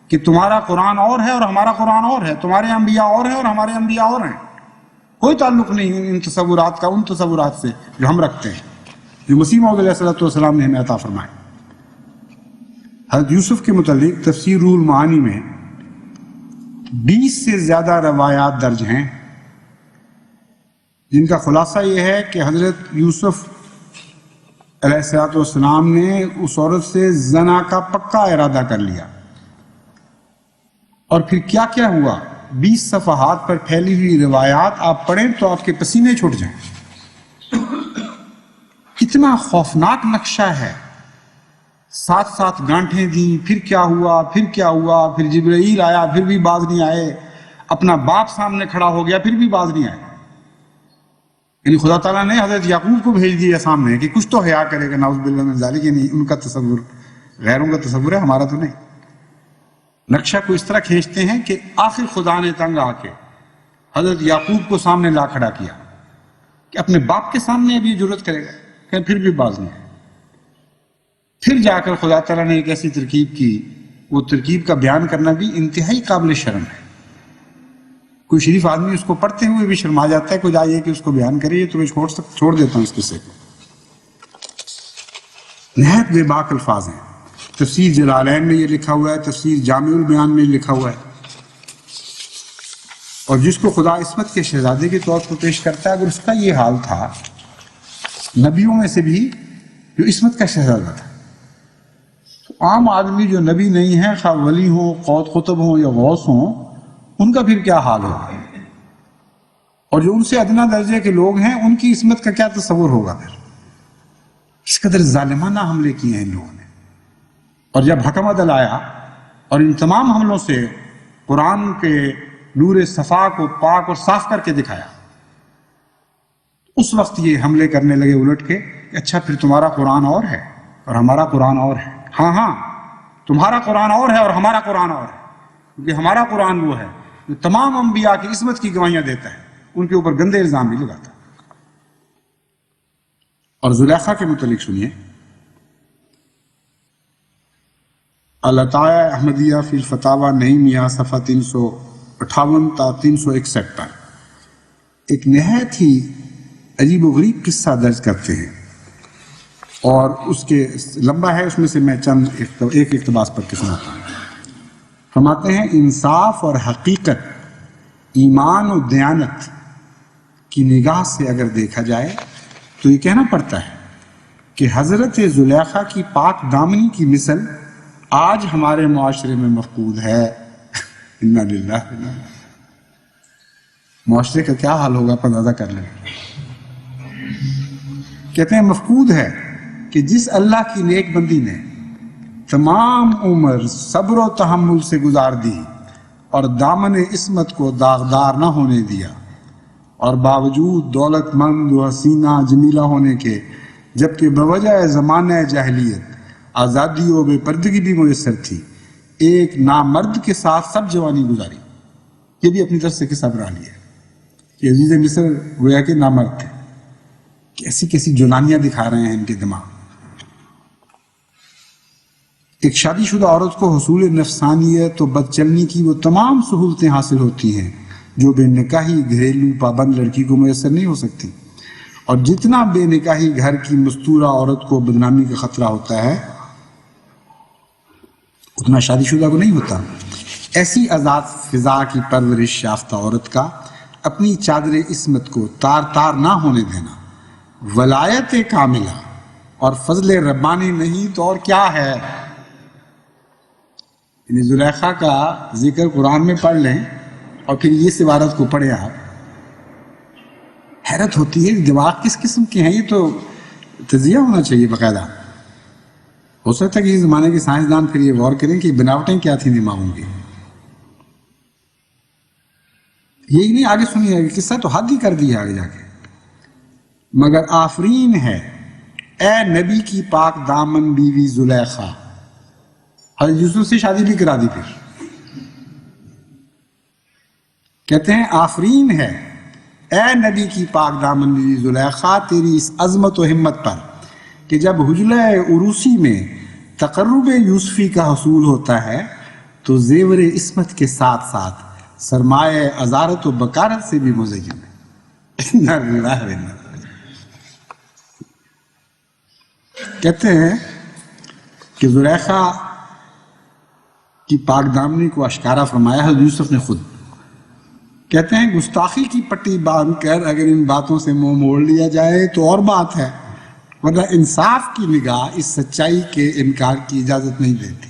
کہ تمہارا قرآن اور ہے اور ہمارا قرآن اور ہے، تمہارے انبیاء اور ہیں اور ہمارے انبیاء اور ہیں. کوئی تعلق نہیں ان تصورات کا ان تصورات سے جو ہم رکھتے ہیں، جو مسیح موعود علیہ السلام نے ہمیں عطا فرمائے. حضرت یوسف کے متعلق تفسیر روح المعانی میں 20 سے زیادہ روایات درج ہیں، جن کا خلاصہ یہ ہے کہ حضرت یوسف علیہ السلام نے اس عورت سے زنا کا پکا ارادہ کر لیا. اور پھر کیا کیا ہوا، 20 صفحات پر پھیلی ہوئی روایات آپ پڑھیں تو آپ کے پسینے چھوٹ جائیں. کتنا خوفناک نقشہ ہے. 7 گانٹھیں دیں، پھر کیا ہوا، پھر جبرائیل آیا، پھر بھی باز نہیں آئے. اپنا باپ سامنے کھڑا ہو گیا، پھر بھی باز نہیں آئے. یعنی خدا تعالیٰ نے حضرت یعقوب کو بھیج دیا سامنے کہ کچھ تو حیا کرے گا. نعوذ باللہ من ذالک. یعنی ان کا تصور غیروں کا تصور ہے، ہمارا تو نہیں. نقشہ کو اس طرح کھینچتے ہیں کہ آخر خدا نے تنگ آ کے حضرت یعقوب کو سامنے لا کھڑا کیا کہ اپنے باپ کے سامنے اب یہ جرت کرے گا کہ پھر بھی باز نہیں ہے. پھر جا کر خدا تعالیٰ نے ایک ایسی ترکیب کی، وہ ترکیب کا بیان کرنا بھی انتہائی قابل شرم ہے. کوئی شریف آدمی اس کو پڑھتے ہوئے بھی شرما جاتا ہے. کوئی جائے کہ اس کو بیان کرے تو میں چھوڑ دیتا ہوں اس قصے کو. نہایت بے باک الفاظ ہیں. تفسیر جلالین میں یہ لکھا ہوا ہے، تفسیر جامع البیان میں لکھا ہوا ہے. اور جس کو خدا عصمت کے شہزادے کے طور پر پیش کرتا ہے، اگر اس کا یہ حال تھا نبیوں میں سے بھی جو عصمت کا شہزادہ تھا، تو عام آدمی جو نبی نہیں ہے، خواہ ولی ہوں، قوت قطب ہوں یا غوث ہوں، ان کا پھر کیا حال ہوگا؟ اور جو ان سے ادنا درجے کے لوگ ہیں ان کی عصمت کا کیا تصور ہوگا؟ پھر اس قدر ظالمانہ حملے کیے ہیں ان لوگوں نے. اور جب حکم عدل آیا اور ان تمام حملوں سے قرآن کے نور صفا کو پاک اور صاف کر کے دکھایا، اس وقت یہ حملے کرنے لگے الٹ کے کہ اچھا پھر تمہارا قرآن اور ہے اور ہمارا قرآن اور ہے. ہاں تمہارا قرآن اور ہے اور ہمارا قرآن اور ہے، کیونکہ ہمارا قرآن وہ ہے جو تمام انبیاء کی عصمت کی گواہیاں دیتا ہے، ان کے اوپر گندے الزام نہیں لگاتا. اور زلیخا کے متعلق سنیے. العطایہ احمدیہ فی الفتاوی نعیمیہ صفحہ 358 تا 361 پر ایک نہایت ہی عجیب و غریب قصہ درج کرتے ہیں، اور اس کے لمبا ہے، اس میں سے میں چند ایک اقتباس پر سناتا ہوں. فرماتے ہیں انصاف اور حقیقت، ایمان و دیانت کی نگاہ سے اگر دیکھا جائے تو یہ کہنا پڑتا ہے کہ حضرت زلیخا کی پاک دامنی کی مثل آج ہمارے معاشرے میں مفقود ہے. انا للہ. معاشرے کا کیا حال ہوگا اندازہ کر لیں. کہتے ہیں مفقود ہے کہ جس اللہ کی نیک بندی نے تمام عمر صبر و تحمل سے گزار دی اور دامن عصمت کو داغدار نہ ہونے دیا، اور باوجود دولت مند و حسینہ جمیلہ ہونے کے، جبکہ بوجہ زمانہ جاہلیت آزادی و بے پردگی بھی میسر تھی، ایک نامرد کے ساتھ سب جوانی گزاری. یہ بھی اپنی طرف سے قصہ بنا لیا کہ عزیز مصر گویا کہ نامرد تھے. کیسی کیسی جولانیاں دکھا رہے ہیں ان کے دماغ. ایک شادی شدہ عورت کو حصول نفسانیت و بد چلنی کی وہ تمام سہولتیں حاصل ہوتی ہیں جو بے نکاحی گھریلو پابند لڑکی کو میسر نہیں ہو سکتی. اور جتنا بے نکاحی گھر کی مستورہ عورت کو بدنامی کا خطرہ ہوتا ہے اتنا شادی شدہ کو نہیں ہوتا. ایسی آزاد فضا کی پرورش یافتہ عورت کا اپنی چادر عصمت کو تار تار نہ ہونے دینا ولایت کاملہ اور فضل ربانی نہیں تو اور کیا ہے؟ یعنی زلیخا کا ذکر قرآن میں پڑھ لیں اور پھر یہ عبارت کو پڑھیں آپ، حیرت ہوتی ہے دماغ کس قسم کے ہیں. یہ تو تجزیہ ہونا چاہیے باقاعدہ. ہو سکتا ہے کہ اس زمانے کے سائنسدان پھر یہ غور کریں کہ بناوٹیں کیا تھیں دماغوں کی. یہی نہیں، آگے سنیے قصہ تو حد ہی کر دی ہے آگے جا کے. مگر آفرین ہے اے نبی کی پاک دامن بیوی زلیخا. حضرت یوسف سے شادی بھی کرا دی. پھر کہتے ہیں آفرین ہے اے نبی کی پاک دامن بیوی زلیخا تیری اس عظمت و ہمت پر کہ جب حجلہ عروسی میں تقرب یوسفی کا حصول ہوتا ہے تو زیور عصمت کے ساتھ ساتھ سرمایہ ازارت و بکارت سے بھی مزین ہے. کہتے ہیں کہ زلیخا کی پاک دامنی کو اشکارا فرمایا حضرت یوسف نے خود. کہتے ہیں گستاخی کی پٹی باندھ کر اگر ان باتوں سے منہ موڑ لیا جائے تو اور بات ہے، ورنہ انصاف کی نگاہ اس سچائی کے انکار کی اجازت نہیں دیتی.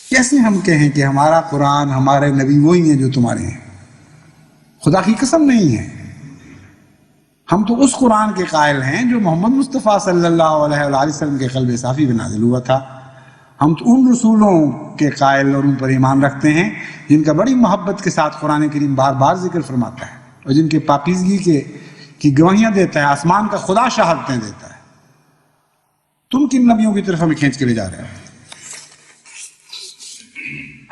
کیسے ہم کہیں کہ ہمارا قرآن ہمارے نبی وہی ہیں جو تمہارے ہیں؟ خدا کی قسم نہیں ہے. ہم تو اس قرآن کے قائل ہیں جو محمد مصطفیٰ صلی اللہ علیہ وآلہ وسلم کے قلب صافی میں نازل ہوا تھا. ہم تو ان رسولوں کے قائل اور ان پر ایمان رکھتے ہیں جن کا بڑی محبت کے ساتھ قرآن کریم بار بار ذکر فرماتا ہے اور جن کے پاکیزگی کی گواہیاں دیتا ہے، آسمان کا خدا شہادتیں دیتا ہے. تم کن نبیوں کی طرف ہمیں کھینچ کے لے جا رہے ہیں؟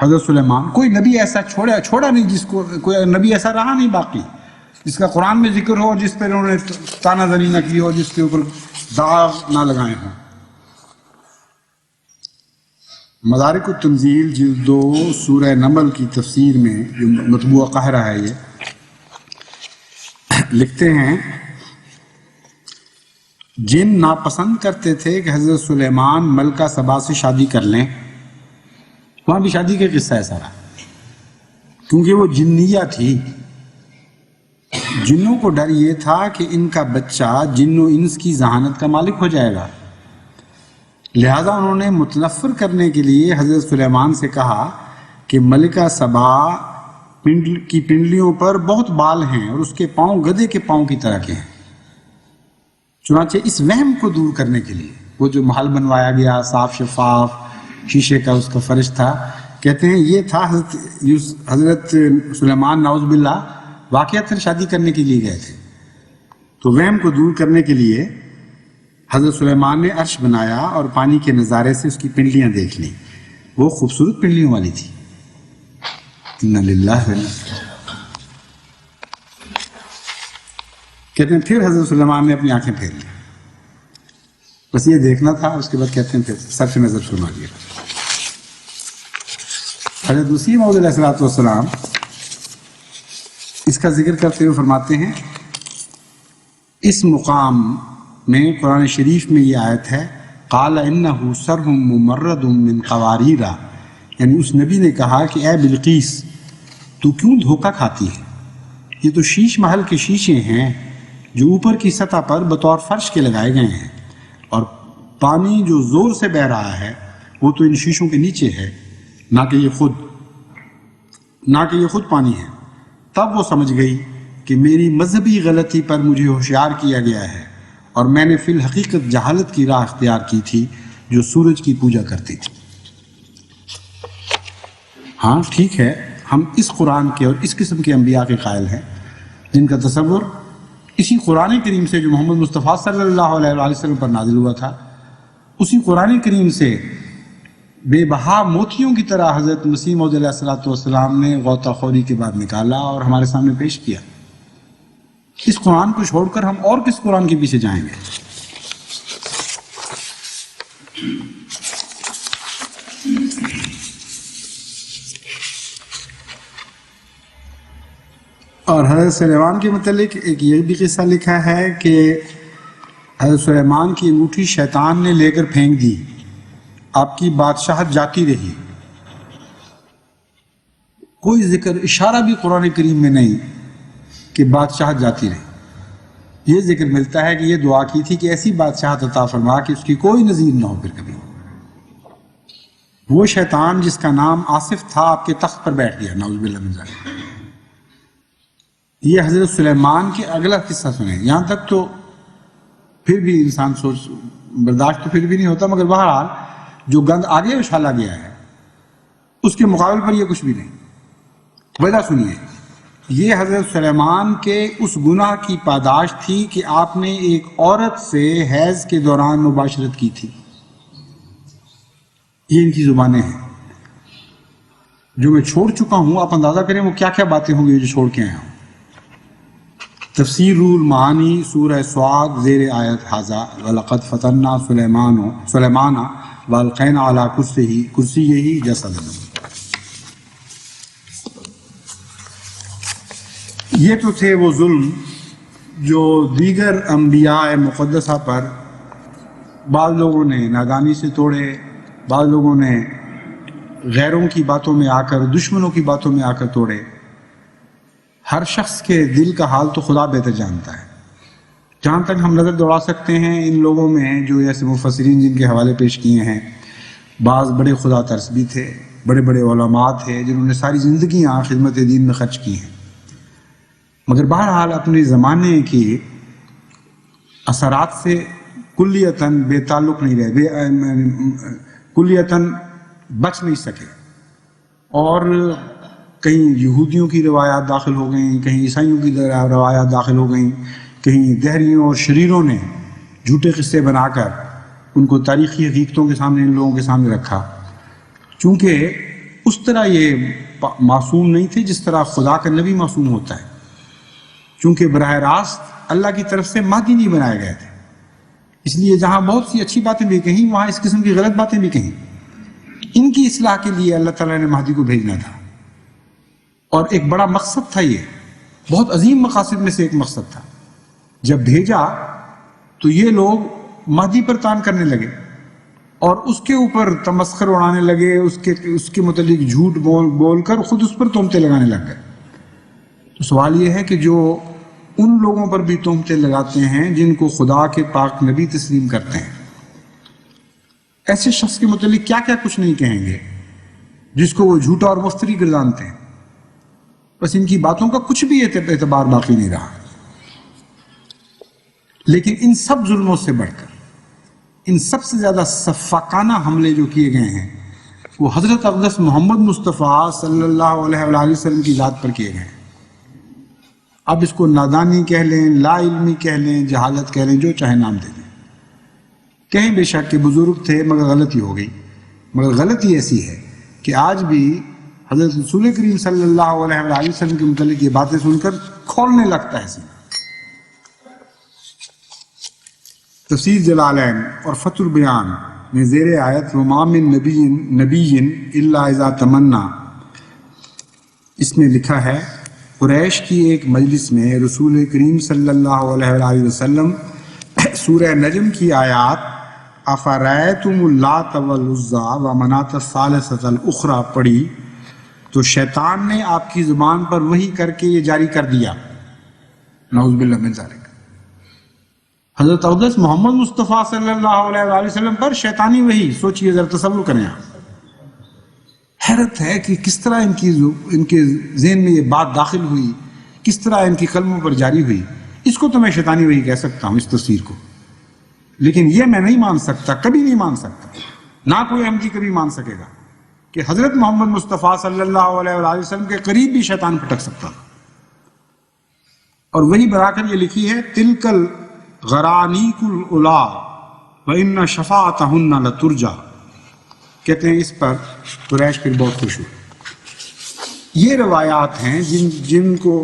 حضرت سلیمان کوئی نبی ایسا چھوڑا نہیں جس کو، کوئی نبی ایسا رہا نہیں باقی جس کا قرآن میں ذکر ہو، جس پر انہوں نے تانا زنی نہ کی ہو، جس کے اوپر داغ نہ لگائے ہوں. مدارک التنزیل جلد 2 سورہ نمل کی تفسیر میں جو مطبوع قاہرہ ہے یہ لکھتے ہیں جن ناپسند کرتے تھے کہ حضرت سلیمان ملکہ سبا سے شادی کر لیں، وہاں بھی شادی کا قصہ ہے سارا، کیونکہ وہ جنیہ تھی. جنوں کو ڈر یہ تھا کہ ان کا بچہ جن و انس کی ذہانت کا مالک ہو جائے گا، لہذا انہوں نے متنفر کرنے کے لیے حضرت سلیمان سے کہا کہ ملکہ سبا کی پنڈلیوں پر بہت بال ہیں اور اس کے پاؤں گدھے کے پاؤں کی طرح کے ہیں. چنانچہ اس وہم کو دور کرنے کے لیے وہ جو محل بنوایا گیا صاف شفاف شیشے کا اس کا فرش تھا، کہتے ہیں یہ تھا حضرت سلیمان نعوذ باللہ واقعتاً شادی کرنے کے لیے گئے تھے. تو وہم کو دور کرنے کے لیے حضرت سلیمان نے عرش بنایا اور پانی کے نظارے سے اس کی پنڈلیاں دیکھ لیں. وہ خوبصورت پنڈلیوں والی تھی. انا للہ و انا کہتے ہیں پھر حضرت سلیمان نے اپنی آنکھیں پھیر لی، بس یہ دیکھنا تھا. اس کے بعد کہتے ہیں پھر صرف نظر فرما دیا. حضرت دوسری موعود علیہ الصلوۃ والسلام اس کا ذکر کرتے ہوئے فرماتے ہیں اس مقام میں قرآن شریف میں یہ آیت ہے قال انہ سرح ممرد من قواریرا، یعنی اس نبی نے کہا کہ اے بلقیس تو کیوں دھوکہ کھاتی ہے؟ یہ تو شیش محل کے شیشے ہیں جو اوپر کی سطح پر بطور فرش کے لگائے گئے ہیں، اور پانی جو زور سے بہہ رہا ہے وہ تو ان شیشوں کے نیچے ہے، نہ کہ یہ خود پانی ہے. تب وہ سمجھ گئی کہ میری مذہبی غلطی پر مجھے ہوشیار کیا گیا ہے اور میں نے فی الحقیقت جہالت کی راہ اختیار کی تھی جو سورج کی پوجا کرتی تھی. ہاں ٹھیک ہے، ہم اس قرآن کے اور اس قسم کے انبیاء کے قائل ہیں جن کا تصور اسی قرآن کریم سے جو محمد مصطفیٰ صلی اللہ علیہ وآلہ وسلم پر نازل ہوا تھا، اسی قرآن کریم سے بے بہا موتیوں کی طرح حضرت مسیح موعود علیہ الصلوۃ والسلام نے غوطہ خوری کے بعد نکالا اور ہمارے سامنے پیش کیا. اس قرآن کو چھوڑ کر ہم اور کس قرآن کے پیچھے جائیں گے؟ اور حضرت سلیمان کے متعلق ایک یہ بھی قصہ لکھا ہے کہ حضرت سلیمان کی انگوٹھی شیطان نے لے کر پھینک دی، آپ کی بادشاہت جاتی رہی. کوئی ذکر اشارہ بھی قرآن کریم میں نہیں کہ بادشاہت جاتی رہی. یہ ذکر ملتا ہے کہ یہ دعا کی تھی کہ ایسی بادشاہت عطا فرما کہ اس کی کوئی نظیر نہ ہو پھر کبھی. وہ شیطان جس کا نام آصف تھا آپ کے تخت پر بیٹھ گیا، نعوذ باللہ من ذالک. یہ حضرت سلیمان کے اگلا قصہ سنیں. یہاں تک تو پھر بھی انسان سوچ برداشت تو پھر بھی نہیں ہوتا، مگر بہرحال جو گند آگے اچھالا گیا ہے اس کے مقابل پر یہ کچھ بھی نہیں. وجہ سنیے، یہ حضرت سلیمان کے اس گناہ کی پاداش تھی کہ آپ نے ایک عورت سے حیض کے دوران مباشرت کی تھی. یہ ان کی زبانیں ہیں جو میں چھوڑ چکا ہوں. آپ اندازہ کریں وہ کیا کیا باتیں ہوں گی جو چھوڑ کے آیا ہوں. تفسیر روح المعانی سورہ سعاد زیر آیت ھذا وَلَقَدْ فَتَنَّا سُلَيْمَانَ وَأَلْقَيْنَا عَلَىٰ كُرْسِيِّهِ جَسَدًا. یہ تو تھے وہ ظلم جو دیگر انبیاء مقدسہ پر بعض لوگوں نے نادانی سے توڑے، بعض لوگوں نے غیروں کی باتوں میں آ کر، دشمنوں کی باتوں میں آ کر توڑے. ہر شخص کے دل کا حال تو خدا بہتر جانتا ہے. جہاں تک ہم نظر دوڑا سکتے ہیں ان لوگوں میں جو ایسے مفسرین جن کے حوالے پیش کیے ہیں، بعض بڑے خدا ترس بھی تھے، بڑے بڑے علماء تھے جنہوں نے ساری زندگیاں خدمت دین میں خرچ کی ہیں، مگر بہرحال اپنے زمانے کی اثرات سے کلیتاً بے تعلق نہیں رہے، کلیتاً بچ نہیں سکے. اور کہیں یہودیوں کی روایات داخل ہو گئیں، کہیں عیسائیوں کی روایات داخل ہو گئیں، کہیں دہریوں اور شریروں نے جھوٹے قصے بنا کر ان کو تاریخی حقیقتوں کے سامنے ان لوگوں کے سامنے رکھا. چونکہ اس طرح یہ معصوم نہیں تھے جس طرح خدا کا نبی معصوم ہوتا ہے، چونکہ براہ راست اللہ کی طرف سے مہدی نہیں بنائے گئے تھے. اس لیے جہاں بہت سی اچھی باتیں بھی کہیں وہاں اس قسم کی غلط باتیں بھی کہیں. ان کی اصلاح کے لیے اللہ تعالیٰ نے مہدی کو بھیجنا تھا، اور ایک بڑا مقصد تھا. یہ بہت عظیم مقاصد میں سے ایک مقصد تھا. جب بھیجا تو یہ لوگ مہدی پر تان کرنے لگے اور اس کے اوپر تمسخر اڑانے لگے، اس کے متعلق جھوٹ بول کر خود اس پر تہمتیں لگانے لگ گئے. تو سوال یہ ہے کہ جو ان لوگوں پر بھی تہمتیں لگاتے ہیں جن کو خدا کے پاک نبی تسلیم کرتے ہیں، ایسے شخص کے متعلق کیا کیا کچھ نہیں کہیں گے جس کو وہ جھوٹا اور مفتری گردانتے ہیں. بس ان کی باتوں کا کچھ بھی اعتبار باقی نہیں رہا. لیکن ان سب ظلموں سے بڑھ کر، ان سب سے زیادہ سفاکانہ حملے جو کیے گئے ہیں وہ حضرت اقدس محمد مصطفیٰ صلی اللہ علیہ وآلہ وسلم کی ذات پر کیے گئے ہیں. اب اس کو نادانی کہہ لیں، لا علمی کہہ لیں، جہالت کہہ لیں، جو چاہے نام دے دیں. کہیں بے شک کہ بزرگ تھے مگر غلطی ہو گئی. مگر غلطی ایسی ہے کہ آج بھی حضرت رسول کریم صلی اللہ علیہ وآلہ وسلم کے متعلق یہ باتیں سن کر کھولنے لگتا ہے سینہ. تفسیر جلالین اور فتح البیان میں زیر آیت وما من نبی الا اذا تمنا، اس میں لکھا ہے قریش کی ایک مجلس میں رسول کریم صلی اللہ علیہ وآلہ وسلم سورہ نجم کی آیات افرأیتم اللات والعزی ومناۃ الثالثۃ الاخری پڑھی تو شیطان نے آپ کی زبان پر وحی کر کے یہ جاری کر دیا، نعوذ باللہ من ذالک. حضرت اقدس محمد مصطفیٰ صلی اللہ علیہ وآلہ وسلم پر شیطانی وحی، سوچئے ذرا تصور کریں آپ. حیرت ہے کہ کس طرح ان کے ذہن میں یہ بات داخل ہوئی، کس طرح ان کی قلموں پر جاری ہوئی. اس کو تو میں شیطانی وحی کہہ سکتا ہوں، اس تصویر کو. لیکن یہ میں نہیں مان سکتا، کبھی نہیں مان سکتا، نہ کوئی احمدی کبھی مان سکے گا کہ حضرت محمد مصطفیٰ صلی اللہ علیہ وآلہ وسلم کے قریب بھی شیطان پھٹک سکتا. اور وہی برا کر یہ لکھی ہے تلک الغرانیق العلا وان شفاعتہن لترجی. کہتے ہیں اس پر قریش پھر بہت خوش ہوئے. یہ روایات ہیں جن کو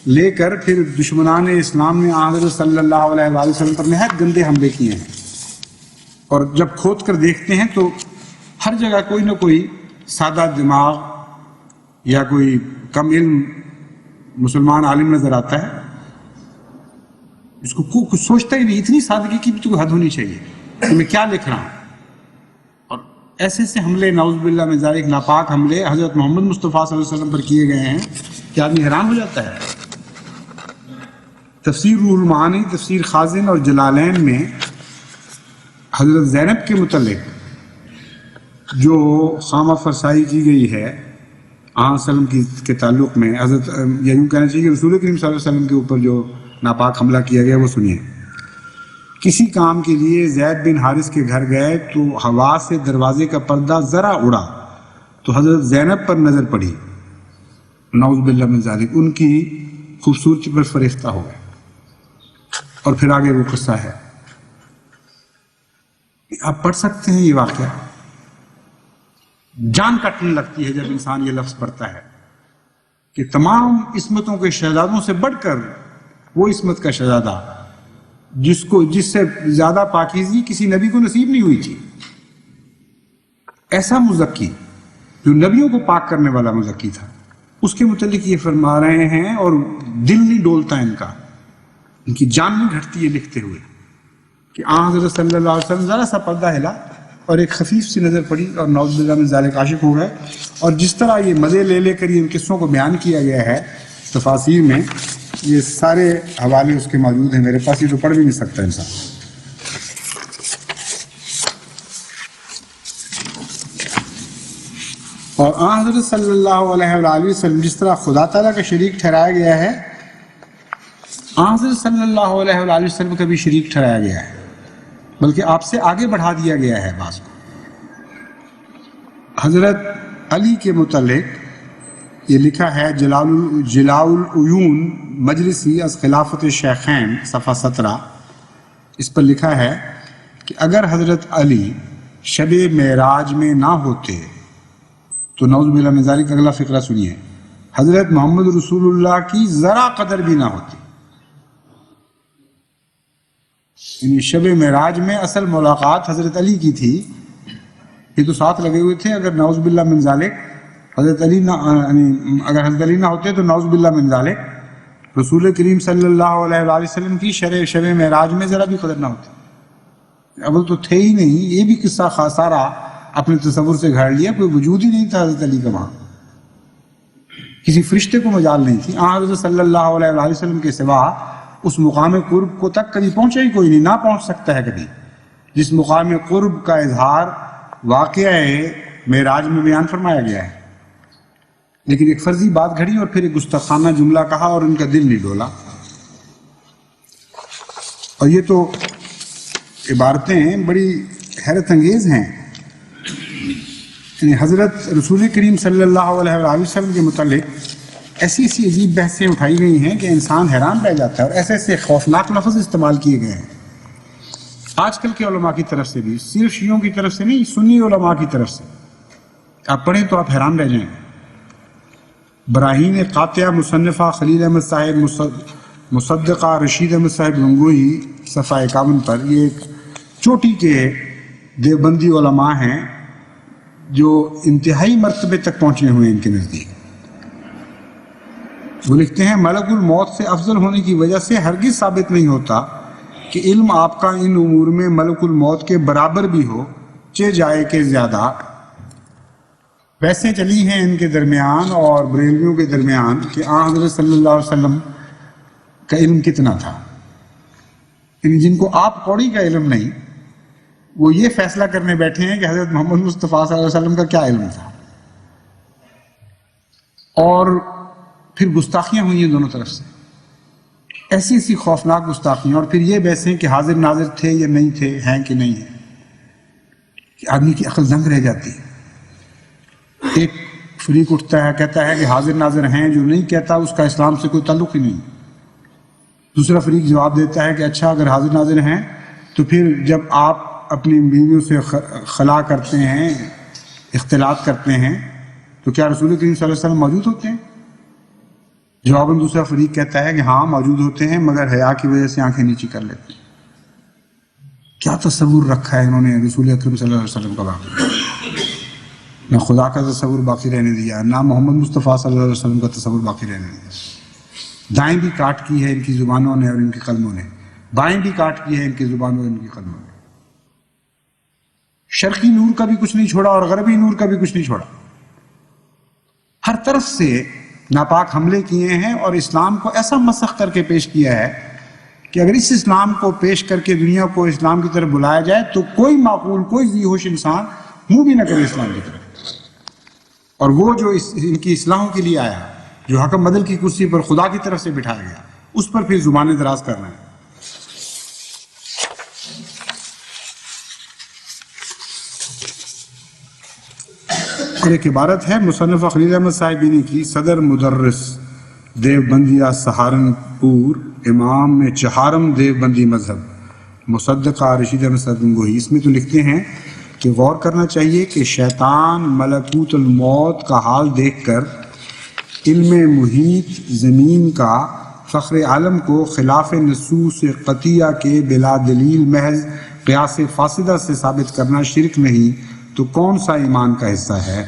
لے کر پھر دشمنان اسلام نے حضرت صلی اللہ علیہ وآلہ وسلم پر نہایت گندے حملے کیے ہیں. اور جب کھود کر دیکھتے ہیں تو ہر جگہ کوئی نہ کوئی سادہ دماغ یا کوئی کم علم مسلمان عالم نظر آتا ہے. اس کو کچھ سوچتا ہی نہیں. اتنی سادگی کی بھی تو حد ہونی چاہیے کہ میں کیا لکھ رہا ہوں. اور ایسے سے حملے نعوذ باللہ من ذالک ناپاک حملے حضرت محمد مصطفیٰ صلی اللہ علیہ وسلم پر کیے گئے ہیں کہ آدمی حیران ہو جاتا ہے. تفسیر روح المعانی، تفسیر خازن اور جلالین میں حضرت زینب کے متعلق جو خامہ فرسائی کی گئی ہے آن وسلم کے تعلق میں، حضرت یا یوں کہنا چاہیے کہ رسول کریم صلی اللہ علیہ وسلم کے اوپر جو ناپاک حملہ کیا گیا وہ سنیے۔ کسی کام کے لیے زید بن حارث کے گھر گئے تو ہوا سے دروازے کا پردہ ذرا اڑا تو حضرت زینب پر نظر پڑی، نعوذ باللہ من ذالک، ان کی خوبصورتی پر فریفتہ ہو گئے۔ اور پھر آگے وہ قصہ ہے، آپ پڑھ سکتے ہیں یہ واقعہ، جان کٹنے لگتی ہے جب انسان یہ لفظ پڑھتا ہے کہ تمام عصمتوں کے شہزادوں سے بڑھ کر وہ عصمت کا شہزادہ جس سے زیادہ پاکیزگی کسی نبی کو نصیب نہیں ہوئی تھی، ایسا مزکی جو نبیوں کو پاک کرنے والا مزکی تھا، اس کے متعلق یہ فرما رہے ہیں، اور دل نہیں ڈولتا ان کا، ان کی جان نہیں گھٹتی یہ لکھتے ہوئے کہ حضرت صلی اللہ علیہ وسلم ذرا سا پردہ ہلا اور ایک خفیف سی نظر پڑی اور نعوذ باللہ من ذالک عاشق ہو گئے۔ اور جس طرح یہ مزے لے لے کر یہ ان قصوں کو بیان کیا گیا ہے تفاسیر میں، یہ سارے حوالے اس کے موجود ہیں میرے پاس، یہ تو پڑھ بھی نہیں سکتا انسان۔ اور حضرت صلی اللہ علیہ وآلہ وسلم جس طرح خدا تعالیٰ کا شریک ٹھہرایا گیا ہے، حضرت صلی اللہ علیہ وآلہ وسلم کا بھی شریک ٹھہرایا گیا ہے، بلکہ آپ سے آگے بڑھا دیا گیا ہے بعض کو۔ حضرت علی کے متعلق یہ لکھا ہے جلاء العیون مجلسی از خلافت شیخین صفحہ 17، اس پر لکھا ہے کہ اگر حضرت علی شب معراج میں نہ ہوتے تو نعوذ باللہ من ذالک، اگلا فقرہ سنیے، حضرت محمد رسول اللہ کی ذرا قدر بھی نہ ہوتی۔ یعنی شب معراج میں اصل ملاقات حضرت علی کی تھی، یہ تو ساتھ لگے ہوئے تھے، اگر نعوذ باللہ من ذالک حضرت علی نہ اگر حضرت علی نہ ہوتے تو نعوذ باللہ من ذالک رسول کریم صلی اللہ علیہ وآلہ وسلم کی شب معراج میں ذرا بھی قدر نہ ہوتی۔ اول تو تھے ہی نہیں، یہ بھی قصہ سارا اپنے تصور سے گھڑ لیا، کوئی وجود ہی نہیں تھا حضرت علی کا وہاں، کسی فرشتے کو مجال نہیں تھی۔ حضرت صلی اللہ علیہ وآلہ وسلم کے سوا اس مقام قرب کو تک کبھی پہنچا ہی کوئی نہیں، نہ پہنچ سکتا ہے کبھی، جس مقام قرب کا اظہار واقعہ معراج میں بیان فرمایا گیا ہے۔ لیکن ایک فرضی بات گھڑی اور پھر ایک گستاخانہ جملہ کہا اور ان کا دل نہیں ڈولا۔ اور یہ تو عبارتیں بڑی حیرت انگیز ہیں، یعنی حضرت رسول کریم صلی اللہ علیہ وآلہ وسلم کے متعلق ایسی ایسی عجیب بحثیں اٹھائی گئی ہیں کہ انسان حیران رہ جاتا ہے، اور ایسے ایسے خوفناک لفظ استعمال کیے گئے ہیں آج کل کے علماء کی طرف سے بھی، صرف شیعوں کی طرف سے نہیں، سنی علماء کی طرف سے۔ آپ پڑھیں تو آپ حیران رہ جائیں۔ براہین قاطعہ مصنفہ خلیل احمد صاحب مصدقہ رشید احمد صاحب گنگوہی صفحہ 51 پر، یہ ایک چوٹی کے دیوبندی علماء ہیں جو انتہائی مرتبے تک پہنچے ہوئے ہیں ان کے نزدیک۔ وہ لکھتے ہیں ملک الموت سے افضل ہونے کی وجہ سے ہرگز ثابت نہیں ہوتا کہ علم آپ کا ان امور میں ملک الموت کے برابر بھی ہو، چہ جائے کہ زیادہ۔ ویسے چلی ہیں ان کے درمیان اور بریلویوں کے درمیان کہ حضرت صلی اللہ علیہ وسلم کا علم کتنا تھا، یعنی جن کو آپ کوڑی کا علم نہیں، وہ یہ فیصلہ کرنے بیٹھے ہیں کہ حضرت محمد مصطفیٰ صلی اللہ علیہ وسلم کا کیا علم تھا۔ اور پھر گستاخیاں ہوئی ہیں دونوں طرف سے، ایسی ایسی خوفناک گستاخیاں، اور پھر یہ بحثیں کہ حاضر ناظر تھے یا نہیں تھے، ہیں کہ نہیں ہیں، کہ آدمی کی عقل دنگ رہ جاتی ہے۔ ایک فریق اٹھتا ہے، کہتا ہے کہ حاضر ناظر ہیں، جو نہیں کہتا اس کا اسلام سے کوئی تعلق ہی نہیں۔ دوسرا فریق جواب دیتا ہے کہ اچھا اگر حاضر ناظر ہیں تو پھر جب آپ اپنی بیویوں سے خلا کرتے ہیں، اختلاط کرتے ہیں، تو کیا رسول کریم صلی اللہ علیہ وسلم موجود ہوتے ہیں؟ جواباً دوسرا فریق کہتا ہے کہ ہاں موجود ہوتے ہیں، مگر حیا کی وجہ سے آنکھیں نیچی کر لیتے ہیں۔ کیا تصور رکھا ہے انہوں نے رسول اکرم صلی اللہ علیہ وسلم کا باقی، نہ خدا کا تصور باقی رہنے دیا، نہ محمد مصطفیٰ صلی اللہ علیہ وسلم کا تصور باقی رہنے دیا۔ دائیں بھی کاٹ کی ہے ان کی زبانوں نے اور ان کے قلموں نے، بائیں بھی کاٹ کی ہے ان کی زبانوں اور ان کے قلموں نے۔ شرقی نور کا بھی کچھ نہیں چھوڑا اور غربی نور کا بھی کچھ نہیں چھوڑا، ہر طرف سے ناپاک حملے کیے ہیں اور اسلام کو ایسا مسخ کر کے پیش کیا ہے کہ اگر اس اسلام کو پیش کر کے دنیا کو اسلام کی طرف بلایا جائے تو کوئی معقول، کوئی ذی ہوش انسان منہ بھی نہ کرے اسلام کی طرف۔ اور وہ جو ان کی اصلاحوں کے لیے آیا، جو حکم بدل کی کرسی پر خدا کی طرف سے بٹھایا گیا، اس پر پھر زبانیں دراز کر رہے ہیں۔ اور ایک عبارت ہے مصنف خلیل احمد صاحبینی کی، صدر مدرس دیوبندیہ سہارنپور، امام چہارم دیوبندی مذہب، مصدقہ رشید احمد صاحب گنگوہی، اس میں تو لکھتے ہیں کہ غور کرنا چاہیے کہ شیطان ملکوت الموت کا حال دیکھ کر علم محیط زمین کا فخر عالم کو خلاف نصوص قطعیہ کے بلا دلیل محض قیاس فاسدہ سے ثابت کرنا شرک نہیں تو کون سا ایمان کا حصہ ہے؟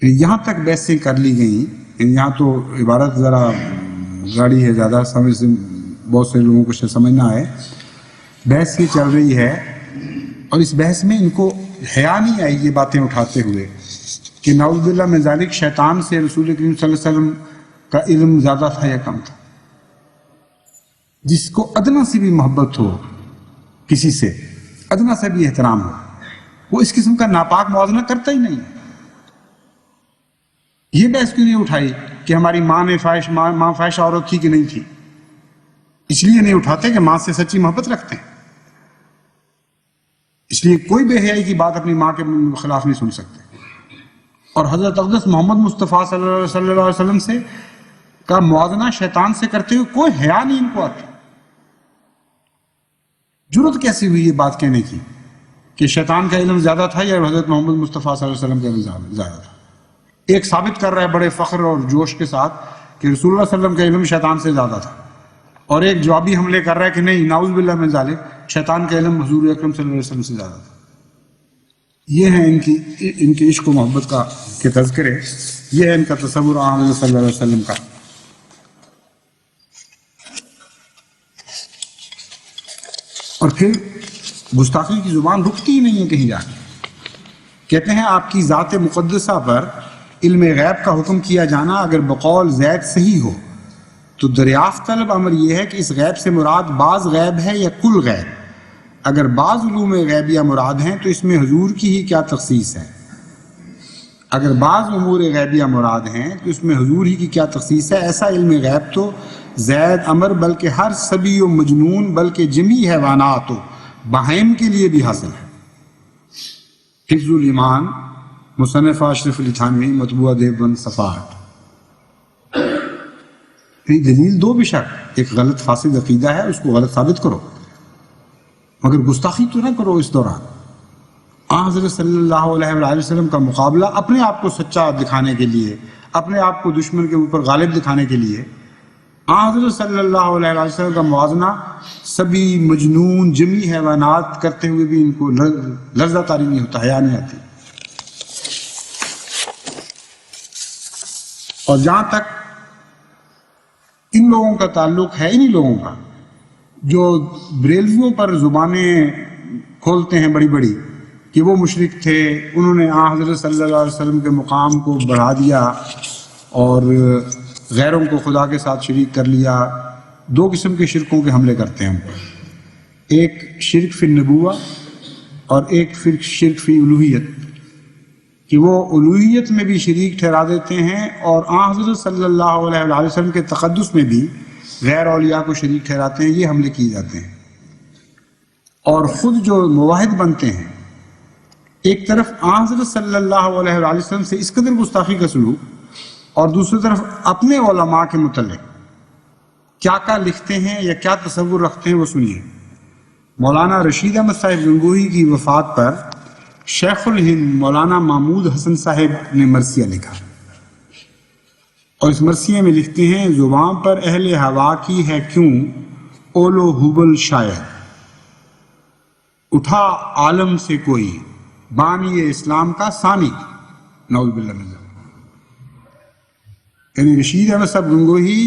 یہاں تک بحثیں کر لی گئیں، یہاں تو عبارت ذرا گاڑی ہے، زیادہ سمجھ سے بہت سے لوگوں کو سمجھ نہ آئے۔ بحث یہ چل رہی ہے اور اس بحث میں ان کو حیا نہیں آئی یہ باتیں اٹھاتے ہوئے کہ نعوذ باللہ من ذالک شیطان سے رسول کریم صلی اللہ علیہ وسلم کا علم زیادہ تھا یا کم تھا۔ جس کو ادنا سی بھی محبت ہو کسی سے، ادنا سے بھی احترام ہو، وہ اس قسم کا ناپاک موازنہ کرتا ہی نہیں۔ یہ بحث کیوں نہیں اٹھائی کہ ہماری ماں فاحش عورت تھی کہ نہیں تھی؟ اس لیے نہیں اٹھاتے کہ ماں سے سچی محبت رکھتے ہیں، اس لیے کوئی بے حیائی کی بات اپنی ماں کے خلاف نہیں سن سکتے۔ اور حضرت اقدس محمد مصطفیٰ صلی اللہ علیہ وسلم سے کا موازنہ شیطان سے کرتے ہوئے کوئی حیا نہیں ان کو آتی۔ جرت کیسی ہوئی یہ بات کہنے کی کہ شیطان کا علم زیادہ تھا یا حضرت محمد مصطفیٰ صلی اللہ علیہ وسلم کا علم زیادہ تھا؟ ایک ثابت کر رہا ہے بڑے فخر اور جوش کے ساتھ کہ رسول اللہ صلی اللہ علیہ وسلم کا علم شیطان سے زیادہ تھا، اور ایک جوابی حملے کر رہا ہے کہ نہیں، نعوذ باللہ من ذالک، شیطان کا علم حضور اکرم صلی اللہ علیہ وسلم سے زیادہ تھا۔ یہ ہیں ان کے عشق و محبت کا کے تذکرے، یہ ہے ان کا تصور حضرت صلی اللہ علیہ وسلم کا۔ اور پھر گستاخی کی زبان رکتی ہی نہیں ہے کہیں جا کے۔ کہتے ہیں آپ کی ذات مقدسہ پر علم غیب کا حکم کیا جانا اگر بقول زید صحیح ہو تو دریافت طلب امر یہ ہے کہ اس غیب سے مراد بعض غیب ہے یا کل غیب؟ اگر بعض علوم غیبیہ مراد ہیں تو اس میں حضور کی ہی کیا تخصیص ہے؟ اگر بعض امور غیبیہ مراد ہیں تو اس میں حضور ہی کی کیا تخصیص ہے؟ ایسا علم غیب تو زید، امر، بلکہ ہر صبی و مجنون، بلکہ جمی حیوانات و بہائم کے لیے بھی حاصل ہے۔ حفظ الایمان، مصنف اشرف علی تھانوی، مطبوعہ دیوبند، صفحات۔ دلیل دو بے شک، ایک غلط فاسد عقیدہ ہے، اس کو غلط ثابت کرو، مگر گستاخی تو نہ کرو اس دوران۔ حضرت صلی اللہ علیہ وآلہ وسلم کا مقابلہ اپنے آپ کو سچا دکھانے کے لیے، اپنے آپ کو دشمن کے اوپر غالب دکھانے کے لیے، حضرت صلی اللہ علیہ وآلہ وسلم کا موازنہ سبھی مجنون جمی حیوانات کرتے ہوئے بھی ان کو لرزہ طاری نہیں ہوتا، حیا نہیں آتی۔ اور جہاں تک ان لوگوں کا تعلق ہے، انہی لوگوں کا جو بریلویوں پر زبانیں کھولتے ہیں بڑی بڑی کہ وہ مشرک تھے، انہوں نے حضرت صلی اللہ علیہ وسلم کے مقام کو بڑھا دیا اور غیروں کو خدا کے ساتھ شریک کر لیا۔ دو قسم کے شرکوں کے حملے کرتے ہیں، ایک شرک فی النبوہ اور ایک شرک فی الوہیت، کہ وہ الوہیت میں بھی شریک ٹھہرا دیتے ہیں اور حضرت صلی اللہ علیہ وآلہ وسلم کے تقدس میں بھی غیر اولیاء کو شریک ٹھہراتے ہیں۔ یہ حملے کیے جاتے ہیں، اور خود جو موحد بنتے ہیں، ایک طرف حضرت صلی اللہ علیہ وآلہ وسلم سے اس قدر گستاخی کا سلوک، اور دوسری طرف اپنے علماء کے متعلق کیا کیا لکھتے ہیں یا کیا تصور رکھتے ہیں وہ سنیے۔ مولانا رشید احمد صاحب گنگوہی کی وفات پر شیخ الہند مولانا محمود حسن صاحب نے مرثیہ لکھا، اور اس مرثیے میں لکھتے ہیں: زبان پر اہل ہوا کی ہے کیوں اول و حبل شاید، اٹھا عالم سے کوئی بانی اسلام کا ثانی۔ نعوذ باللہ من ذالک۔ یعنی رشید احمد صاحب گنگوہی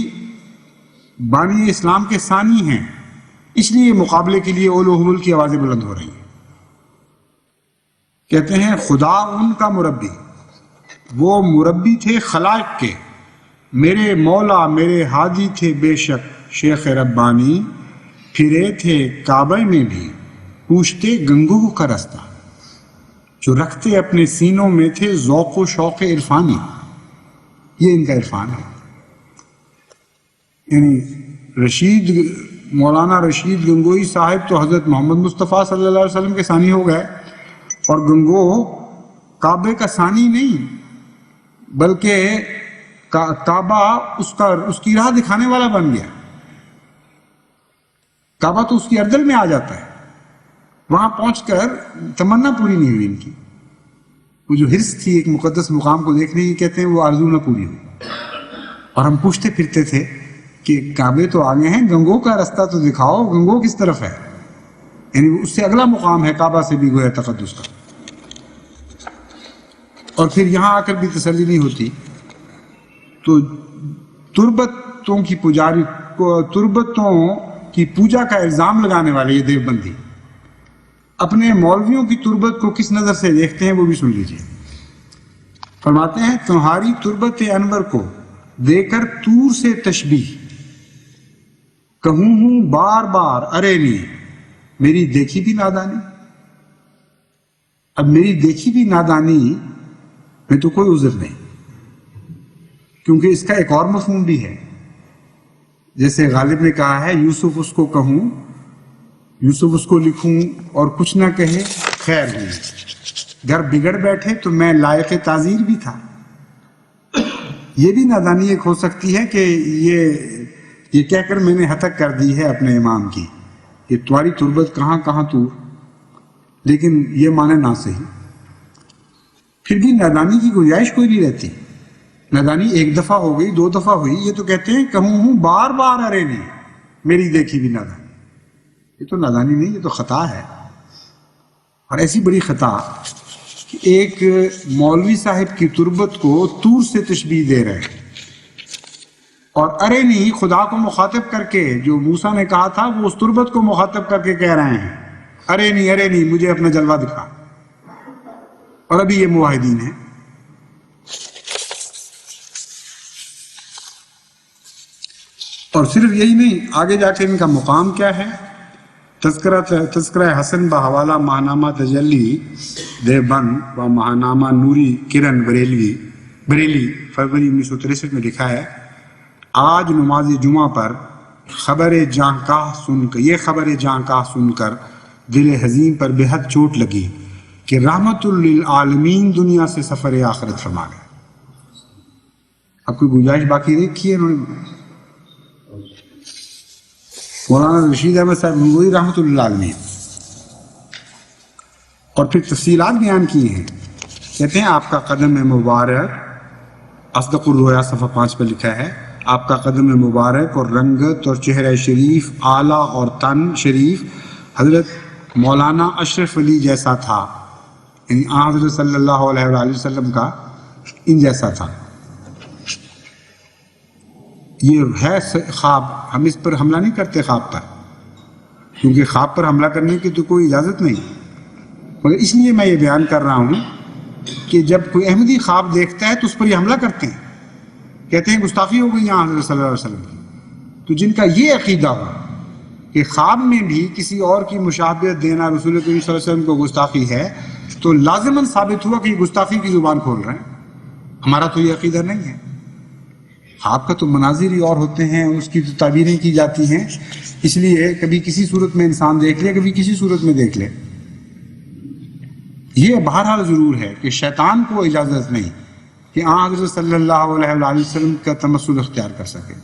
بانی اسلام کے ثانی ہیں، اس لیے مقابلے کے لیے اول و حبل کی آوازیں بلند ہو رہی ہیں۔ کہتے ہیں خدا ان کا مربی، وہ مربی تھے خلائق کے، میرے مولا میرے ہادی تھے بے شک شیخ ربانی پھرے تھے کعبہ میں بھی پوچھتے گنگو کا رستہ، جو رکھتے اپنے سینوں میں تھے ذوق و شوق عرفانی. یہ ان کا عرفان ہے. یعنی مولانا رشید گنگوئی صاحب تو حضرت محمد مصطفیٰ صلی اللہ علیہ وسلم کے ثانی ہو گئے، اور گنگو کعبے کا ثانی نہیں بلکہ کعبہ اس کی راہ دکھانے والا بن گیا. کعبہ تو اس کی اردل میں آ جاتا ہے، وہاں پہنچ کر تمنا پوری نہیں ہوئی ان کی. وہ جو حرص تھی ایک مقدس مقام کو دیکھنے کی، کہتے ہیں وہ آرزو نہ پوری ہوئی. اور ہم پوچھتے پھرتے تھے کہ کعبے تو آگے ہیں، گنگو کا رستہ تو دکھاؤ، گنگو کس طرف ہے؟ یعنی اس سے اگلا مقام ہے کعبہ سے بھی گویا تقدس کا. اور پھر یہاں آ کر بھی تسلی نہیں ہوتی تو تربتوں کی پوجا کا الزام لگانے والے یہ دیوبندی اپنے مولویوں کی تربت کو کس نظر سے دیکھتے ہیں وہ بھی سن لیجیے. فرماتے ہیں تمہاری تربت انور کو دے کر طور سے تشبیہ کہوں ہوں بار بار ارے نہیں میری دیکھی بھی نادانی. اب میری دیکھی بھی نادانی میں تو کوئی عذر نہیں، کیونکہ اس کا ایک اور مفہوم بھی ہے. جیسے غالب نے کہا ہے یوسف اس کو کہوں، یوسف اس کو لکھوں اور کچھ نہ کہے خیر ہوئی، گر بگڑ بیٹھے تو میں لائق تعزیر بھی تھا. یہ بھی نادانی ایک ہو سکتی ہے کہ یہ کہہ کر میں نے ہتک کر دی ہے اپنے امام کی کہ تمہاری تربت کہاں کہاں تو، لیکن یہ معنی نہ صحیح. پھر بھی نادانی کی گنجائش کوئی نہیں رہتی. نادانی ایک دفعہ ہو گئی، دو دفعہ ہوئی، یہ تو کہتے ہیں کہوں ہوں بار بار ارے نہیں میری دیکھی بھی نادانی. یہ تو نادانی نہیں، یہ تو خطا ہے. اور ایسی بڑی خطا کہ ایک مولوی صاحب کی تربت کو طور سے تشبیہ دے رہے ہیں، اور ارے نہیں خدا کو مخاطب کر کے جو موسیٰ نے کہا تھا وہ اس تربت کو مخاطب کر کے کہہ رہے ہیں ارے نہیں مجھے اپنا جلوہ دکھا. اور ابھی یہ موحدین ہیں. اور صرف یہی نہیں، آگے جا کے ان کا مقام کیا ہے. تذکرہ حسن بحوالہ ماہنامہ تجلی دیوبند و ماہنامہ نوری کرن بریلی فروری 1963 میں لکھا ہے آج نماز جمعہ پر خبر جانکاہ سن کر دل حزین پر بے حد چوٹ لگی کہ رحمت للعالمین دنیا سے سفر آخرت فرما گئے. اب کوئی گنجائش باقی رکھی ہے انہوں نے. مولانا رشید احمد صاحب گنگوئی رحمۃ اللہ علیہ، اور پھر تفصیلات بیان کی ہیں. کہتے ہیں آپ کا قدم مبارک، اصدق الرؤیا صفحہ 5 پہ لکھا ہے آپ کا قدم مبارک اور رنگت اور چہرہ شریف اعلیٰ اور تن شریف حضرت مولانا اشرف علی جیسا تھا. یعنی حضرت صلی اللہ علیہ وآلہ وسلم کا ان جیسا تھا. یہ ہے خواب. ہم اس پر حملہ نہیں کرتے خواب پر، کیونکہ خواب پر حملہ کرنے کی تو کوئی اجازت نہیں، مگر اس لیے میں یہ بیان کر رہا ہوں کہ جب کوئی احمدی خواب دیکھتا ہے تو اس پر یہ حملہ کرتے ہیں، کہتے ہیں گستاخی ہو گئی یہاں حضرت صلی اللہ علیہ وسلم کی. تو جن کا یہ عقیدہ ہو کہ خواب میں بھی کسی اور کی مشابہت دینا رسول کریم صلی اللہ علیہ وسلم کو گستاخی ہے، تو لازماً ثابت ہوا کہ یہ گستاخی کی زبان کھول رہے ہیں. ہمارا تو یہ عقیدہ نہیں ہے. خواب کا تو مناظر ہی اور ہوتے ہیں، اس کی تو تعبیریں کی جاتی ہیں، اس لیے کبھی کسی صورت میں انسان دیکھ لے، کبھی کسی صورت میں دیکھ لے. یہ بہرحال ضرور ہے کہ شیطان کو اجازت نہیں کہ حضرت صلی اللہ علیہ وآلہ وسلم کا تمثل اختیار کر سکے.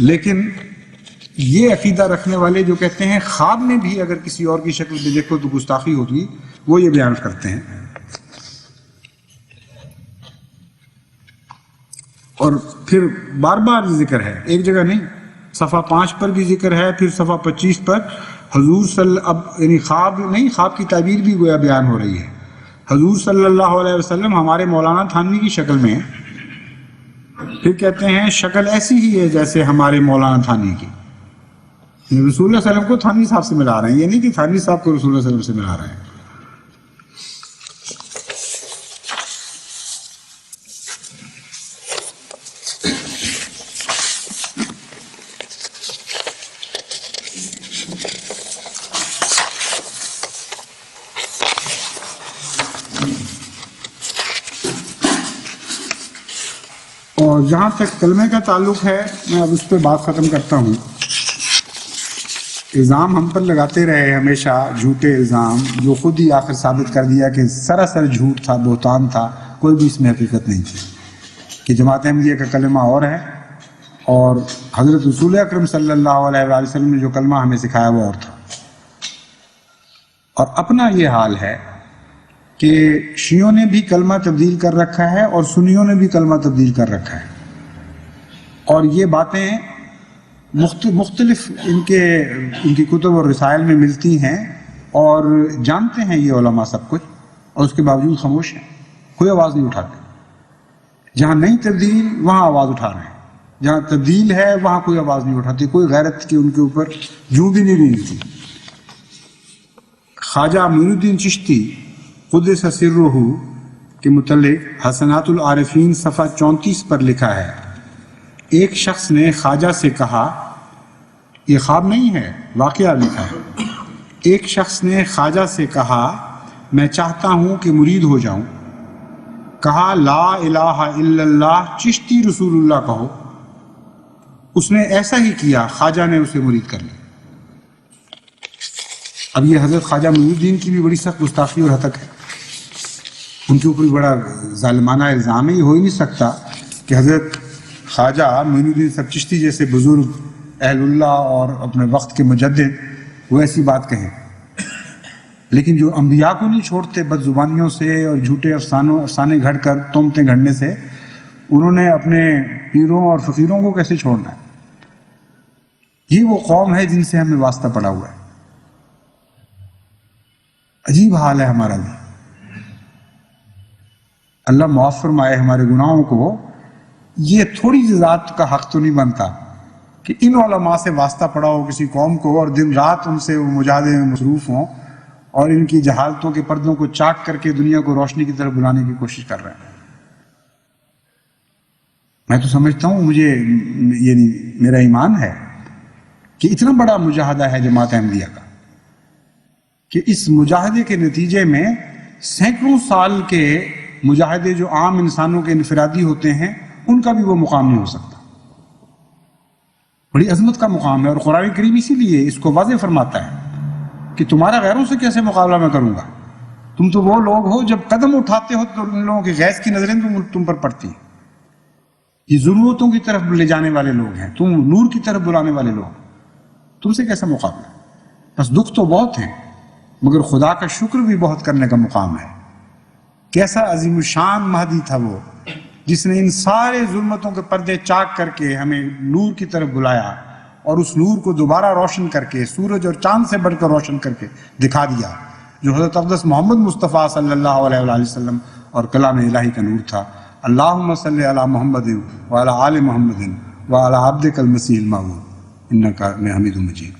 لیکن یہ عقیدہ رکھنے والے جو کہتے ہیں خواب میں بھی اگر کسی اور کی شکل میں دیکھو تو گستاخی ہوگی، وہ یہ بیان کرتے ہیں. اور پھر بار بار ذکر ہے، ایک جگہ نہیں، صفحہ 5 پر بھی ذکر ہے، پھر صفحہ 25 پر حضور اب یعنی خواب نہیں، خواب کی تعبیر بھی گویا بیان ہو رہی ہے. حضور صلی اللہ علیہ وسلم ہمارے مولانا تھانوی کی شکل میں، پھر کہتے ہیں شکل ایسی ہی ہے جیسے ہمارے مولانا تھانوی کی. رسول اللہ صلی اللہ علیہ وسلم کو تھانوی صاحب سے ملا رہے ہیں، یہ نہیں کہ تھانوی صاحب کو رسول اللہ صلی اللہ علیہ وسلم سے ملا رہے ہیں. اور جہاں تک کلمے کا تعلق ہے میں اب اس پہ بات ختم کرتا ہوں. الزام ہم پر لگاتے رہے ہمیشہ، جھوٹے الزام، جو خود ہی آخر ثابت کر دیا کہ سراسر جھوٹ تھا، بہتان تھا، کوئی بھی اس میں حقیقت نہیں تھی کہ جماعت احمدیہ کا کلمہ اور ہے اور حضرت رسول اکرم صلی اللہ علیہ وآلہ وسلم نے جو کلمہ ہمیں سکھایا وہ اور تھا. اور اپنا یہ حال ہے کہ شیعوں نے بھی کلمہ تبدیل کر رکھا ہے اور سنیوں نے بھی کلمہ تبدیل کر رکھا ہے، اور یہ باتیں مختلف ان کی کتب اور رسائل میں ملتی ہیں، اور جانتے ہیں یہ علماء سب کچھ، اور اس کے باوجود خاموش ہیں، کوئی آواز نہیں اٹھاتے. جہاں نہیں تبدیل وہاں آواز اٹھا رہے ہیں، جہاں تبدیل ہے وہاں کوئی آواز نہیں اٹھاتی، کوئی غیرت کی ان کے اوپر جوں بھی نہیں ملتی. خواجہ معین الدین چشتی قدس سرہ کے متعلق حسنات العارفین صفحہ 34 پر لکھا ہے، ایک شخص نے خواجہ سے کہا، یہ خواب نہیں ہے، واقعہ لکھا ہے، ایک شخص نے خواجہ سے کہا میں چاہتا ہوں کہ مرید ہو جاؤں. کہا لا الہ الا اللہ چشتی رسول اللہ کہو. اس نے ایسا ہی کیا، خواجہ نے اسے مرید کر لیا. اب یہ حضرت خواجہ معین الدین کی بھی بڑی سخت گستاخی اور ہتک ہے، ان کے اوپر بھی بڑا ظالمانہ الزام ہے. یہ ہو ہی نہیں سکتا کہ حضرت خواجہ معین الدین سب چشتی جیسے بزرگ اہل اللہ اور اپنے وقت کے مجدد وہ ایسی بات کہیں. لیکن جو انبیاء کو نہیں چھوڑتے بد زبانیوں سے اور جھوٹے افسانے گھڑ کر تہمتیں گھڑنے سے، انہوں نے اپنے پیروں اور فقیروں کو کیسے چھوڑنا ہے؟ یہ وہ قوم ہے جن سے ہمیں واسطہ پڑا ہوا ہے. عجیب حال ہے ہمارا بھی. اللہ معاف فرمائے ہمارے گناہوں کو. یہ تھوڑی سی ذات کا حق تو نہیں بنتا کہ ان علماء سے واسطہ پڑا ہو کسی قوم کو، اور دن رات ان سے وہ مجاہدے میں مصروف ہوں اور ان کی جہالتوں کے پردوں کو چاک کر کے دنیا کو روشنی کی طرف بلانے کی کوشش کر رہے ہیں. میں تو سمجھتا ہوں، مجھے یعنی میرا ایمان ہے کہ اتنا بڑا مجاہدہ ہے جماعت احمدیہ کا کہ اس مجاہدے کے نتیجے میں سینکڑوں سال کے مجاہدے جو عام انسانوں کے انفرادی ہوتے ہیں ان کا بھی وہ مقام نہیں ہو سکتا. بڑی عظمت کا مقام ہے، اور قرآن کریم اسی لیے اس کو واضح فرماتا ہے کہ تمہارا غیروں سے کیسے مقابلہ میں کروں گا. تم تو وہ لوگ ہو جب قدم اٹھاتے ہو تو ان لوگوں کی غیظ کی نظریں تم پر پڑتی ہیں. یہ ضرورتوں کی طرف لے جانے والے لوگ ہیں، تم نور کی طرف بلانے والے لوگ، تم سے کیسا مقابلہ؟ بس دکھ تو بہت ہیں، مگر خدا کا شکر بھی بہت کرنے کا مقام ہے. کیسا عظیم الشان مہدی تھا وہ، جس نے ان سارے ظلمتوں کے پردے چاک کر کے ہمیں نور کی طرف بلایا، اور اس نور کو دوبارہ روشن کر کے سورج اور چاند سے بڑھ کر روشن کر کے دکھا دیا، جو حضرت اقدس محمد مصطفیٰ صلی اللہ علیہ وآلہ وسلم اور کلام الہی کا نور تھا. اللہم صلی علی محمد وعلی آل محمد وعلی عبدک المسیح الموعود انک حمید مجید.